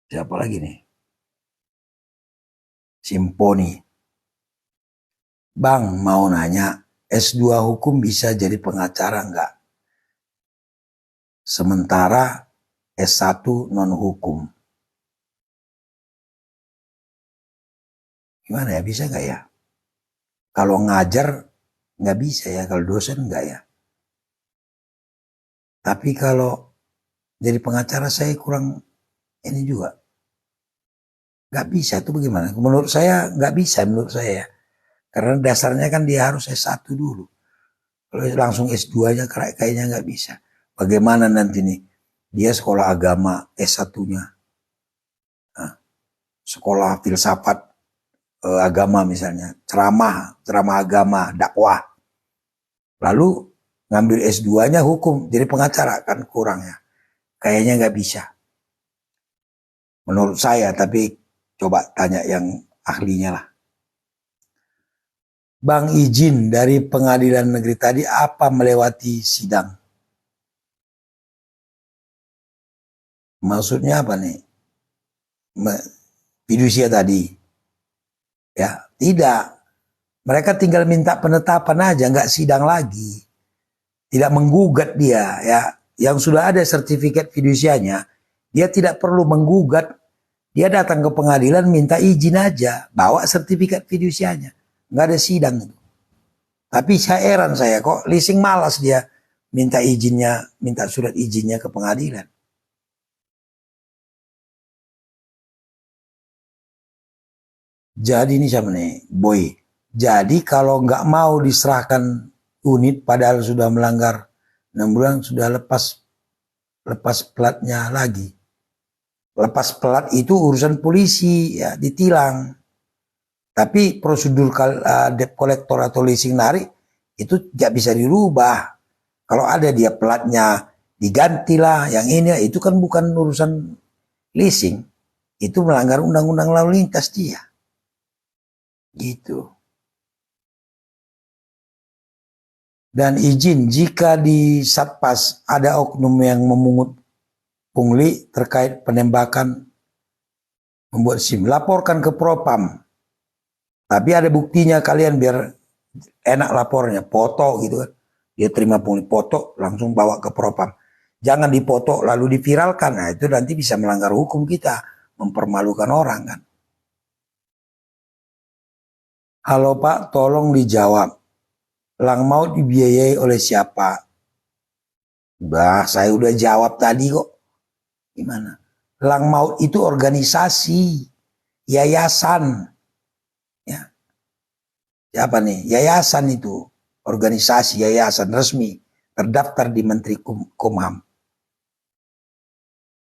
Siapa lagi nih? Simponi. Bang mau nanya, S2 hukum bisa jadi pengacara nggak? Sementara S1 non hukum. Gimana ya, bisa nggak ya? Kalau ngajar nggak bisa ya, kalau dosen nggak ya. Tapi kalau jadi pengacara saya kurang ini juga. Nggak bisa tuh bagaimana? Menurut saya nggak bisa menurut saya ya. Karena dasarnya kan dia harus S1 dulu. Kalau langsung S2-nya kayaknya nggak bisa. Bagaimana nanti nih? Dia sekolah agama S1-nya. Nah, sekolah filsafat agama misalnya. Ceramah agama, dakwah. Lalu ngambil S2-nya hukum. Jadi pengacara kan kurang ya. Kayaknya nggak bisa. Menurut saya, tapi coba tanya yang ahlinya lah. Bang izin dari pengadilan negeri tadi apa melewati sidang? Maksudnya apa nih? Fidusia tadi. Ya, tidak. Mereka tinggal minta penetapan aja, nggak sidang lagi. Tidak menggugat dia, ya. Yang sudah ada sertifikat fidusianya, dia tidak perlu menggugat. Dia datang ke pengadilan minta izin aja, bawa sertifikat fidusianya. Nggak ada sidang itu. Tapi saya heran saya kok leasing malas dia minta izinnya, minta surat izinnya ke pengadilan. Jadi ini siapa nih, Boy. Jadi kalau nggak mau diserahkan unit padahal sudah melanggar 6 bulan sudah lepas platnya lagi. Lepas plat itu urusan polisi ya, ditilang. Tapi prosedur debt collector atau leasing narik itu tidak bisa dirubah. Kalau ada dia platnya digantilah, yang ini itu kan bukan urusan leasing. Itu melanggar undang-undang lalu lintas dia. Gitu. Dan izin jika di Satpas ada oknum yang memungut pungli terkait penembakan membuat SIM, laporkan ke Propam. Tapi ada buktinya kalian biar enak lapornya, foto gitu kan. Dia terima pungli, foto langsung bawa ke Propam. Jangan dipoto lalu diviralkan. Nah itu nanti bisa melanggar hukum kita, mempermalukan orang kan. Halo Pak, tolong dijawab. Lang maut dibiayai oleh siapa? Saya udah jawab tadi kok. Gimana? Lang maut itu organisasi, yayasan. Ya. Siapa nih? Yayasan itu. Organisasi, yayasan resmi. Terdaftar di Menteri Kumham.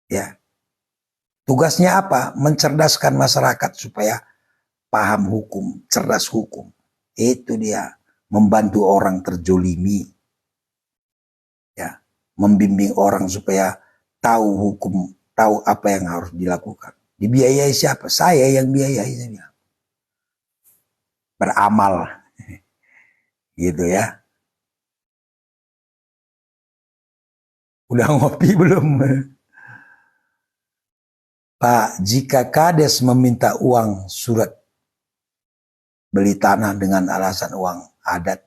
Ya. Tugasnya apa? Mencerdaskan masyarakat supaya paham hukum, cerdas hukum. Itu dia. Membantu orang terjolimi. Ya. Membimbing orang supaya tahu hukum, tahu apa yang harus dilakukan. Dibiayai siapa? Saya yang biayai. Saya bilang. Beramal. Gitu ya. Udah ngopi belum? Pak, jika Kades meminta uang surat beli tanah dengan alasan uang adat,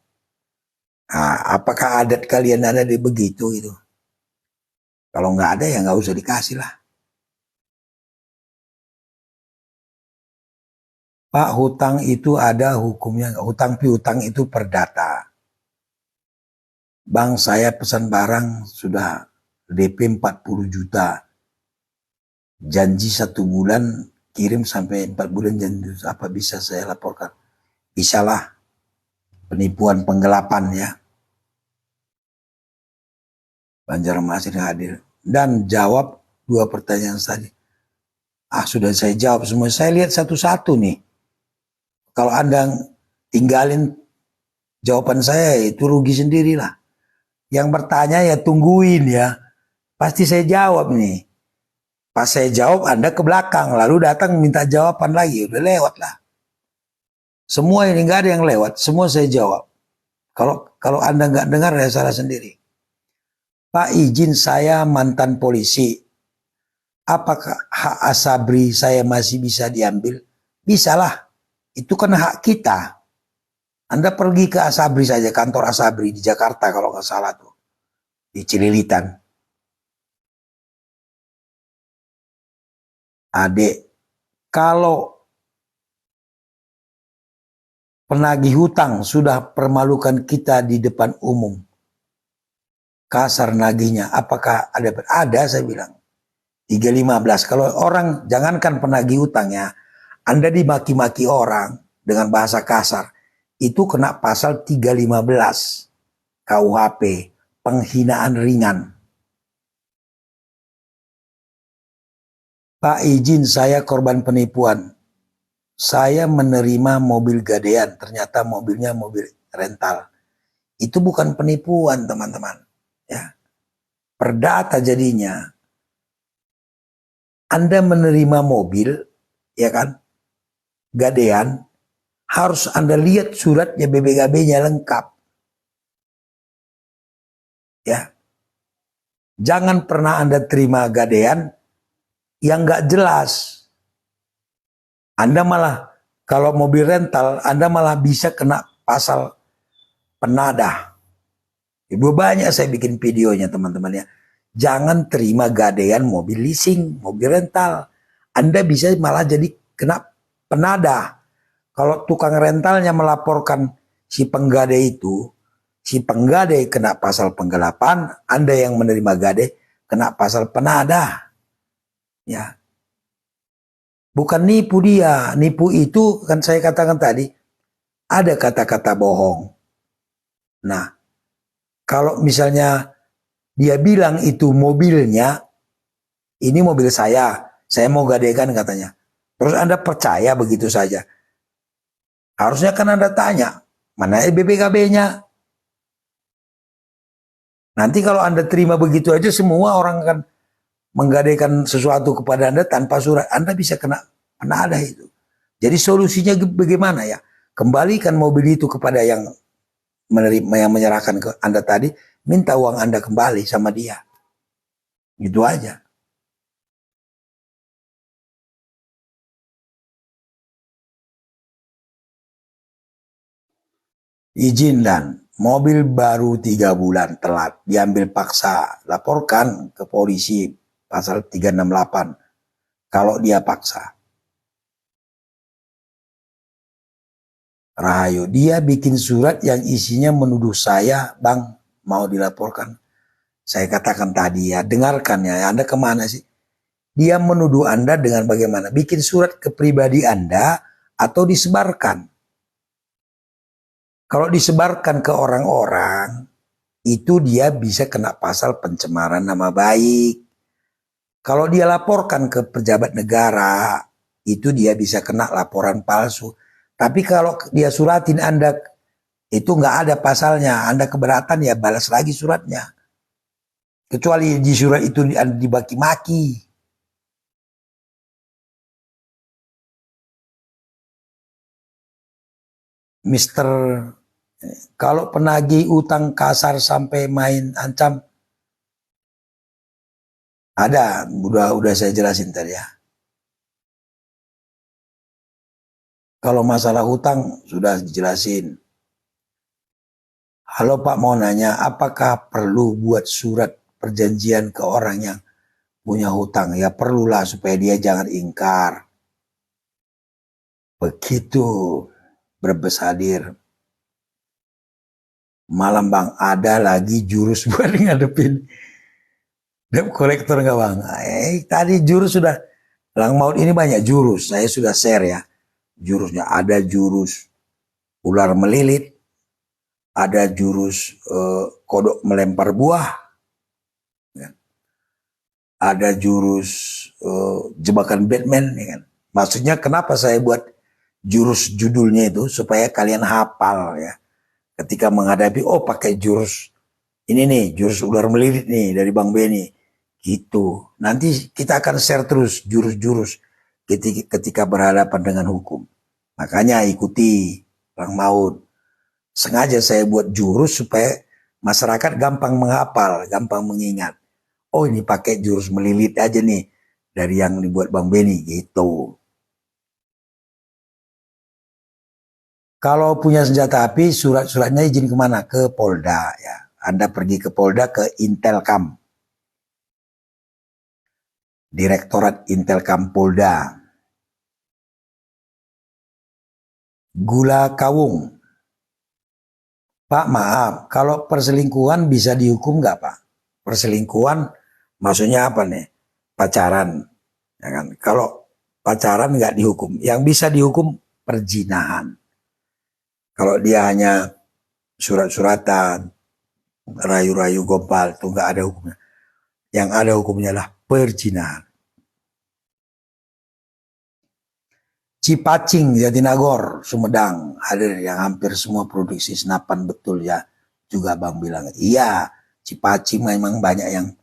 apakah adat kalian ada di begitu itu? Kalau nggak ada ya nggak usah dikasih lah. Pak, hutang itu ada hukumnya. Hutang piutang itu perdata. Bang, saya pesan barang sudah DP 40 juta. Janji 1 bulan, kirim sampai 4 bulan janji. Apa bisa saya laporkan? Bisa lah. Penipuan penggelapan ya. Banjarmasin hadir. Dan jawab 2 pertanyaan tadi. Sudah saya jawab semua. Saya lihat satu-satu nih. Kalau Anda tinggalin jawaban saya, itu rugi sendirilah. Yang bertanya ya tungguin ya. Pasti saya jawab nih. Pas saya jawab Anda ke belakang. Lalu datang minta jawaban lagi. Udah lewat lah. Semua ini nggak ada yang lewat. Semua saya jawab. Kalau Anda nggak dengar ya salah sendiri. Pak, izin saya mantan polisi. Apakah hak Asabri saya masih bisa diambil? Bisalah. Itu kan hak kita. Anda pergi ke Asabri saja, kantor Asabri di Jakarta kalau nggak salah tuh. Di Cililitan. Adik, kalau penagih hutang sudah permalukan kita di depan umum, kasar nagihnya, apakah ada? Ada, saya bilang. 315. Kalau orang, jangankan penagih hutangnya, Anda dimaki-maki orang dengan bahasa kasar, itu kena pasal 315 KUHP, penghinaan ringan. Pak, izin saya korban penipuan. Saya menerima mobil gadean, ternyata mobilnya mobil rental. Itu bukan penipuan, teman-teman. Ya. Perdata jadinya. Anda menerima mobil, ya kan, gadean, harus Anda lihat suratnya, BPKB-nya lengkap. Ya. Jangan pernah Anda terima gadean yang nggak jelas. Anda malah, kalau mobil rental, Anda malah bisa kena pasal penadah. Ibu banyak saya bikin videonya teman-teman ya. Jangan terima gadean mobil leasing, mobil rental. Anda bisa malah jadi kena penadah. Kalau tukang rentalnya melaporkan si penggade itu, si penggade kena pasal penggelapan, Anda yang menerima gade kena pasal penadah. Ya. Bukan nipu dia. Nipu itu kan saya katakan tadi, ada kata-kata bohong. Nah, kalau misalnya dia bilang itu mobilnya, ini mobil saya mau gadekan katanya. Terus Anda percaya begitu saja. Harusnya kan Anda tanya, mana BPKB-nya? Nanti kalau Anda terima begitu aja, semua orang akan menggadaikan sesuatu kepada Anda tanpa surat. Anda bisa kena penadah itu. Jadi solusinya bagaimana ya? Kembalikan mobil itu kepada yang menerima, yang menyerahkan ke Anda tadi, minta uang Anda kembali sama dia. Gitu aja. Izin dan mobil baru 3 bulan telat, diambil paksa, laporkan ke polisi pasal 368 kalau dia paksa. Rahayu. Dia bikin surat yang isinya menuduh saya, Bang, mau dilaporkan. Saya katakan tadi ya, dengarkan ya, Anda kemana sih? Dia menuduh Anda dengan bagaimana? Bikin surat ke pribadi Anda atau disebarkan. Kalau disebarkan ke orang-orang, itu dia bisa kena pasal pencemaran nama baik. Kalau dia laporkan ke pejabat negara, itu dia bisa kena laporan palsu. Tapi kalau dia suratin Anda, itu nggak ada pasalnya. Anda keberatan ya balas lagi suratnya. Kecuali di surat itu dibaki-maki. Mister, kalau penagih utang kasar sampai main ancam, ada, udah saya jelasin tadi ya. Kalau masalah hutang sudah dijelasin. Halo Pak, mau nanya, apakah perlu buat surat perjanjian ke orang yang punya hutang? Ya perlulah supaya dia jangan ingkar. Begitu Brebes hadir. Malam Bang, ada lagi jurus buat ngadepin debt collector nggak Bang? Tadi jurus sudah, Lang Maut ini banyak jurus, saya sudah share ya. Jurusnya ada jurus ular melilit, ada jurus kodok melempar buah, ya. Ada jurus jebakan Batman, ya kan? Maksudnya kenapa saya buat jurus judulnya itu supaya kalian hafal ya. Ketika menghadapi, oh pakai jurus ini nih, jurus ular melilit nih dari Bang Beni. Gitu. Nanti kita akan share terus jurus-jurus ketika berhadapan dengan hukum. Makanya ikuti Bang Maud. Sengaja saya buat jurus supaya masyarakat gampang menghafal, gampang mengingat. Oh ini pakai jurus melilit aja nih dari yang dibuat Bang Beni gitu. Kalau punya senjata api, surat-suratnya izin kemana? Ke Polda ya. Anda pergi ke Polda, ke Intelkam. Direktorat Intelkam Polda. Gula Kawung. Pak maaf, kalau perselingkuhan bisa dihukum nggak Pak? Perselingkuhan maksudnya apa nih? Pacaran. Ya kan? Kalau pacaran nggak dihukum. Yang bisa dihukum perzinahan. Kalau dia hanya surat-suratan, rayu-rayu gombal, itu nggak ada hukumnya. Yang ada hukumnya adalah perzinahan. Cipacing, Jatinagor, Sumedang, ada yang hampir semua produksi senapan betul ya. Juga Bang bilang, iya Cipacing memang banyak yang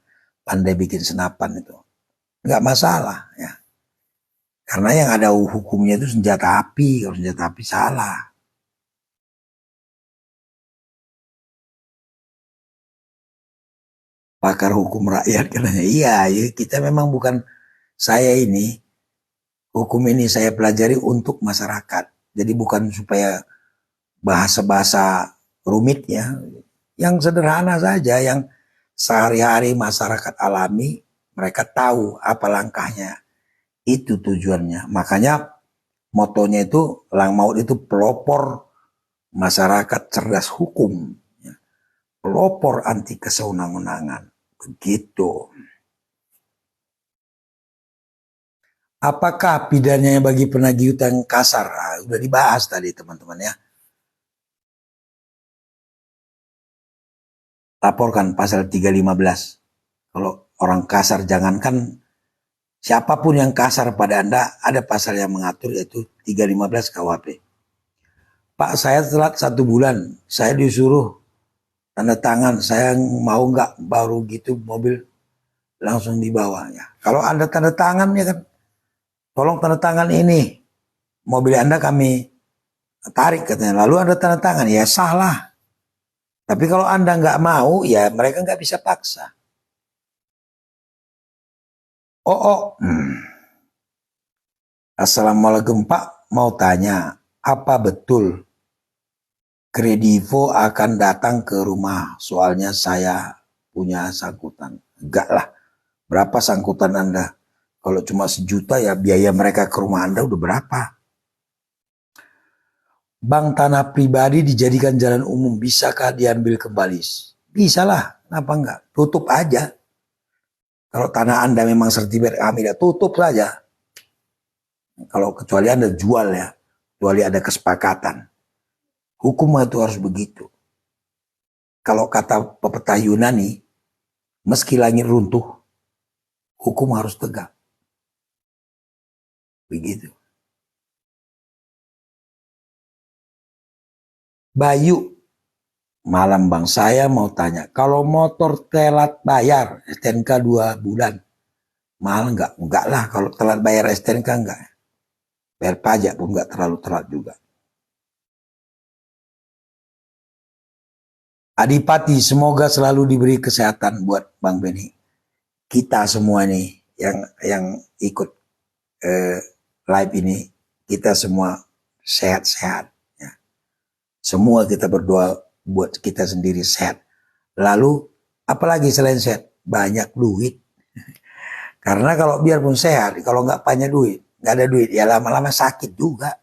pandai bikin senapan itu. Nggak masalah ya. Karena yang ada hukumnya itu senjata api, kalau senjata api salah. Pakar hukum rakyat katanya, iya ya, kita memang bukan, saya ini, hukum ini saya pelajari untuk masyarakat. Jadi bukan supaya bahasa-bahasa rumit ya, yang sederhana saja, yang sehari-hari masyarakat alami, mereka tahu apa langkahnya. Itu tujuannya. Makanya motonya itu, Lang Maut itu pelopor masyarakat cerdas hukum. Pelopor anti keseunang-unangan. Begitu. Apakah pidananya bagi penagih utang kasar? Nah, udah dibahas tadi teman-teman ya. Laporkan pasal 315. Kalau orang kasar, jangankan siapapun yang kasar pada Anda, ada pasal yang mengatur yaitu 315 KUHP. Pak, saya telat 1 bulan, saya disuruh tanda tangan, saya mau nggak, baru gitu mobil langsung dibawanya. Kalau Anda tanda tangan ya kan, tolong tanda tangan ini, mobil Anda kami tarik katanya, lalu Anda tanda tangan, ya salah. Tapi kalau Anda nggak mau, ya mereka nggak bisa paksa. Assalamualaikum Pak, mau tanya, apa betul Kredivo akan datang ke rumah? Soalnya saya punya sangkutan. Enggak lah, berapa sangkutan Anda? Kalau cuma 1 juta ya biaya mereka ke rumah Anda udah berapa? bank tanah pribadi dijadikan jalan umum, bisakah diambil kembali? Bisa lah, kenapa enggak? Tutup aja. Kalau tanah Anda memang sertifikat kami, ya tutup saja. Kalau kecuali Anda jual ya, kecuali ada kesepakatan. Hukum itu harus begitu. Kalau kata pepatah Yunani, meski langit runtuh, hukum harus tegak. Begitu. Bayu, malam bang, saya mau tanya, kalau motor telat bayar STNK 2 bulan, mahal enggak? Enggak lah, kalau telat bayar STNK enggak. Bayar pajak pun enggak terlalu telat juga. Adipati, semoga selalu diberi kesehatan buat Bang Beni. Kita semua nih yang ikut live ini, kita semua sehat-sehat. Ya. Semua kita berdoa buat kita sendiri sehat. Lalu apalagi selain sehat, banyak duit. Karena kalau biarpun sehat, kalau nggak banyak duit, nggak ada duit, ya lama-lama sakit juga.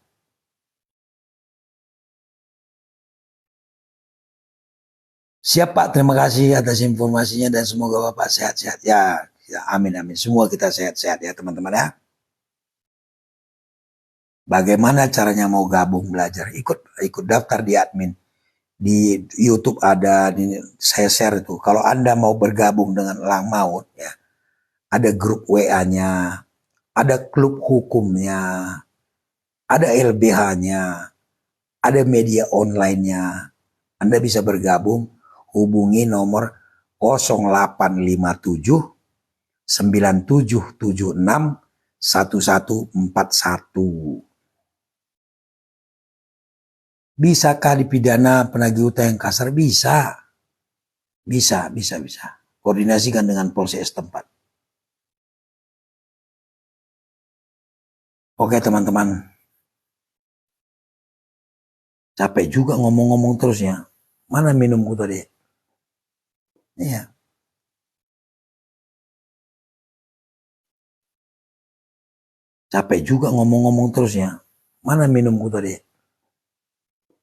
Siap Pak, terima kasih atas informasinya dan semoga Bapak sehat-sehat. Ya, amin amin. Semua kita sehat-sehat ya teman-teman ya. Bagaimana caranya mau gabung belajar? Ikut daftar di admin. Di YouTube ada, saya share itu. Kalau Anda mau bergabung dengan Elang Maut ya, ada grup WA-nya, ada klub hukumnya, ada LBH-nya, ada media online-nya. Anda bisa bergabung, hubungi nomor 0857 9776 1141. Bisakah dipidana penagih utang yang kasar? Bisa. Bisa. Koordinasikan dengan polsek setempat. Oke teman-teman. Capek juga ngomong-ngomong terus ya. Mana minumku tadi? Iya. Capek juga ngomong-ngomong terus ya. Mana minumku tadi?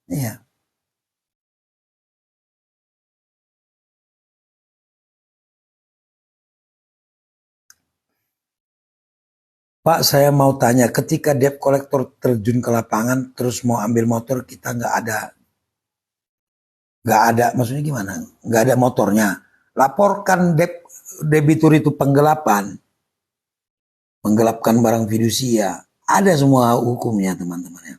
Iya. Pak, saya mau tanya, ketika debt collector terjun ke lapangan terus mau ambil motor, kita nggak ada, maksudnya gimana? Nggak ada motornya. Laporkan debitur itu penggelapan, menggelapkan barang fidusia. Ada semua hukumnya teman-teman ya.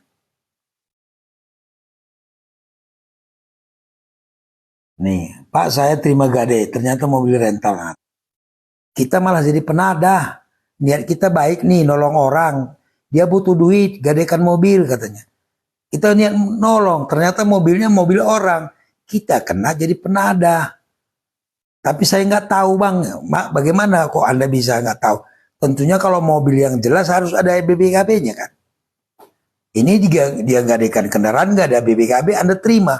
Nih, Pak saya terima gade, ternyata mobil rental. Kita malah jadi penadah. Niat kita baik nih, nolong orang. Dia butuh duit, gadekan mobil katanya. Kita niat nolong, ternyata mobilnya mobil orang. Kita kena jadi penadah. Tapi saya nggak tahu bang, bagaimana kok Anda bisa nggak tahu? Tentunya kalau mobil yang jelas harus ada BPKB-nya kan. Ini dia gadekan kendaraan nggak ada BPKB, Anda terima.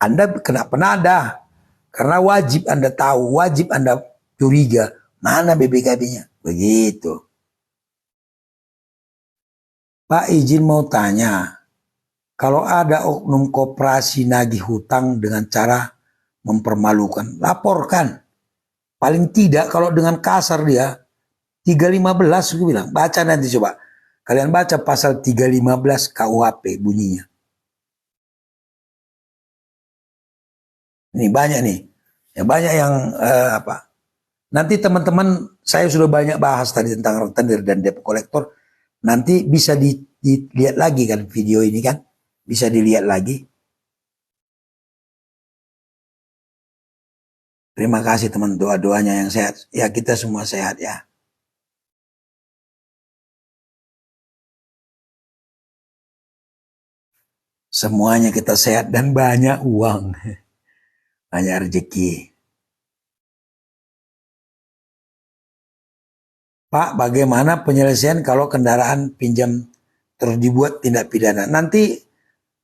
Anda kena penadah. Karena wajib Anda tahu, wajib Anda curiga. Mana BPKB-nya? Begitu. Pak izin mau tanya. Kalau ada oknum koperasi nagih hutang dengan cara mempermalukan, laporkan. Paling tidak kalau dengan kasar dia, 315 gue bilang. Baca nanti coba. Kalian baca pasal 315 KUHP bunyinya. Ini banyak nih. Ya banyak yang apa. Nanti teman-teman saya sudah banyak bahas tadi tentang rentenir dan debt collector. Nanti bisa dilihat lagi kan video ini kan. Bisa dilihat lagi. Terima kasih teman doa-doanya yang sehat. Ya kita semua sehat ya. Semuanya kita sehat dan banyak uang. Banyak rezeki. Pak, bagaimana penyelesaian kalau kendaraan pinjam terus dibuat tindak pidana? Nanti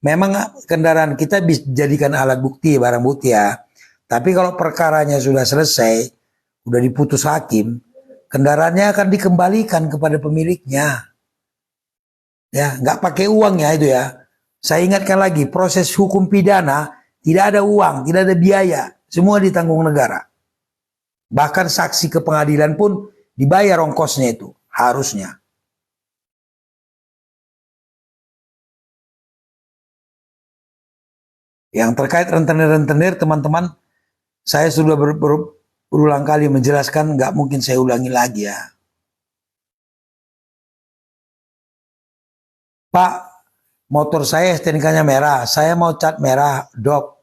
memang kendaraan kita bisa dijadikan alat bukti, barang bukti ya. Tapi kalau perkaranya sudah selesai, sudah diputus hakim, kendaraannya akan dikembalikan kepada pemiliknya. Ya, nggak pakai uang ya itu ya. Saya ingatkan lagi, proses hukum pidana tidak ada uang, tidak ada biaya, semua ditanggung negara. Bahkan saksi ke pengadilan pun dibayar ongkosnya itu, harusnya. Yang terkait rentenir-rentenir, teman-teman, saya sudah berulang kali menjelaskan, nggak mungkin saya ulangi lagi ya. Pak, motor saya STNK-nya merah, saya mau cat merah dop.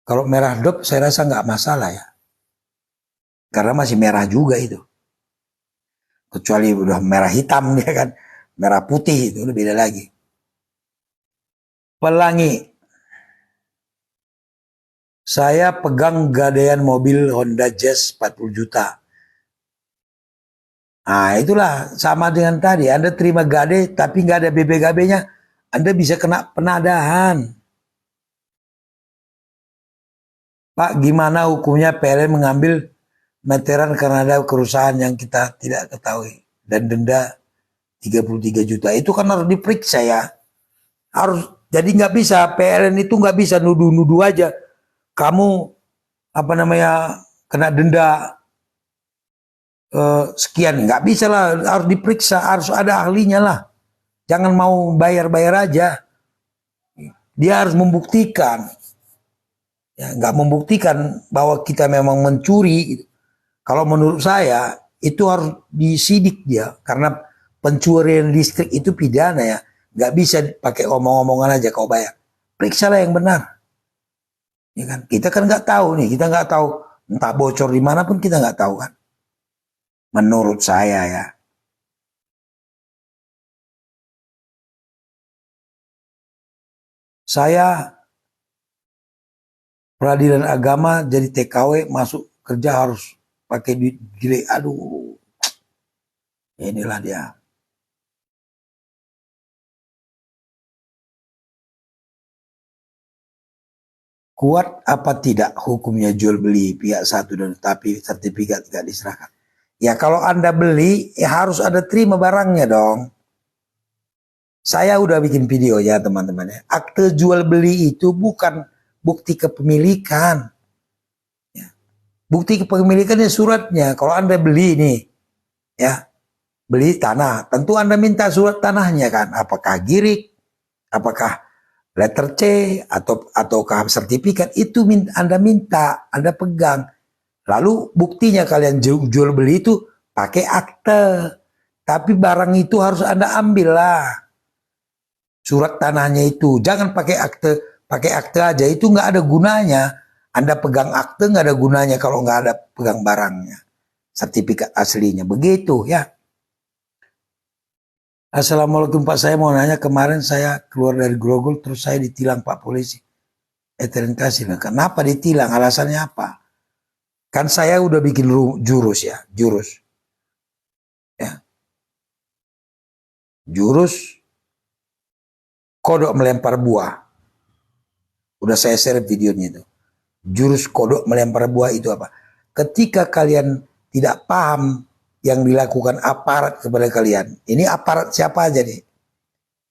Kalau merah dop saya rasa nggak masalah ya. Karena masih merah juga itu. Kecuali udah merah hitam ya kan. Merah putih itu beda lagi. Pelangi. Saya pegang gadaian mobil Honda Jazz 40 juta. Nah itulah sama dengan tadi. Anda terima gade tapi nggak ada BPKB-nya. Anda bisa kena penadahan. Pak, gimana hukumnya PLN mengambil meteran karena ada kerusakan yang kita tidak ketahui. Dan denda 33 juta. Itu kan harus diperiksa ya. Harus, jadi nggak bisa, PLN itu nggak bisa nuduh-nuduh aja. Kamu kena denda sekian, nggak bisa lah, harus diperiksa, harus ada ahlinya lah. Jangan mau bayar-bayar aja. Dia harus membuktikan. Ya, nggak membuktikan bahwa kita memang mencuri. Kalau menurut saya itu harus disidik dia, karena pencurian listrik itu pidana ya. Nggak bisa pakai omong-omongan aja kau bayar. Periksalah yang benar. Ya kan? Kita kan nggak tahu nih, kita nggak tahu entah bocor di mana pun kita nggak tahu kan. Menurut saya ya. Saya peradilan agama jadi TKW masuk kerja harus pakai duit gile. Aduh. Inilah dia. Kuat apa tidak hukumnya jual beli pihak satu dan tapi sertifikat tidak diserahkan? Ya kalau Anda beli ya harus ada terima barangnya dong. Saya udah bikin video ya teman-teman ya. Akte jual beli itu bukan bukti kepemilikan. Ya. Bukti kepemilikannya suratnya. Kalau Anda beli nih ya, beli tanah, tentu Anda minta surat tanahnya kan. Apakah girik, apakah letter C ataukah sertifikat, itu Anda minta, Anda pegang. Lalu buktinya kalian jual beli itu pakai akte. Tapi barang itu harus Anda ambil lah. Surat tanahnya itu. Jangan pakai akte aja, itu nggak ada gunanya. Anda pegang akte nggak ada gunanya kalau nggak ada pegang barangnya. Sertifikat aslinya. Begitu ya. Assalamualaikum Pak, saya mau nanya, kemarin saya keluar dari Grogol terus saya ditilang Pak polisi. Terima kasih. Kenapa ditilang? Alasannya apa? Kan saya udah bikin jurus ya, jurus. Ya. Jurus kodok melempar buah. Udah saya share videonya itu. Jurus kodok melempar buah itu apa? Ketika kalian tidak paham yang dilakukan aparat kepada kalian. Ini aparat siapa aja nih?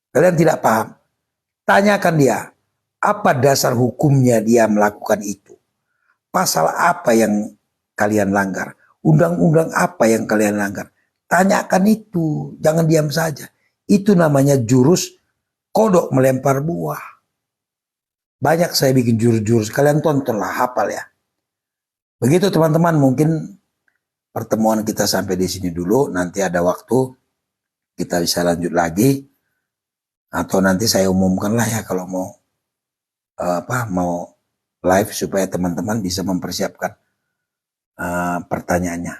Kalian tidak paham. Tanyakan dia, apa dasar hukumnya dia melakukan itu? Pasal apa yang kalian langgar? Undang-undang apa yang kalian langgar? Tanyakan itu, jangan diam saja. Itu namanya jurus kodok melempar buah. Banyak saya bikin jurus-jurus, kalian tontonlah, hafal ya. Begitu teman-teman, mungkin pertemuan kita sampai di sini dulu. Nanti ada waktu kita bisa lanjut lagi, atau nanti saya umumkan lah ya kalau mau mau live supaya teman-teman bisa mempersiapkan pertanyaannya.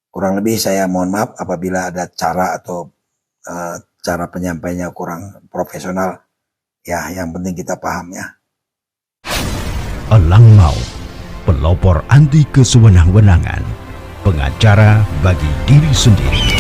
Kurang lebih saya mohon maaf apabila ada cara atau cara penyampaiannya kurang profesional. Ya, yang penting kita paham ya. Elang Maut, pelopor anti kesewenang-wenangan, pengacara bagi diri sendiri.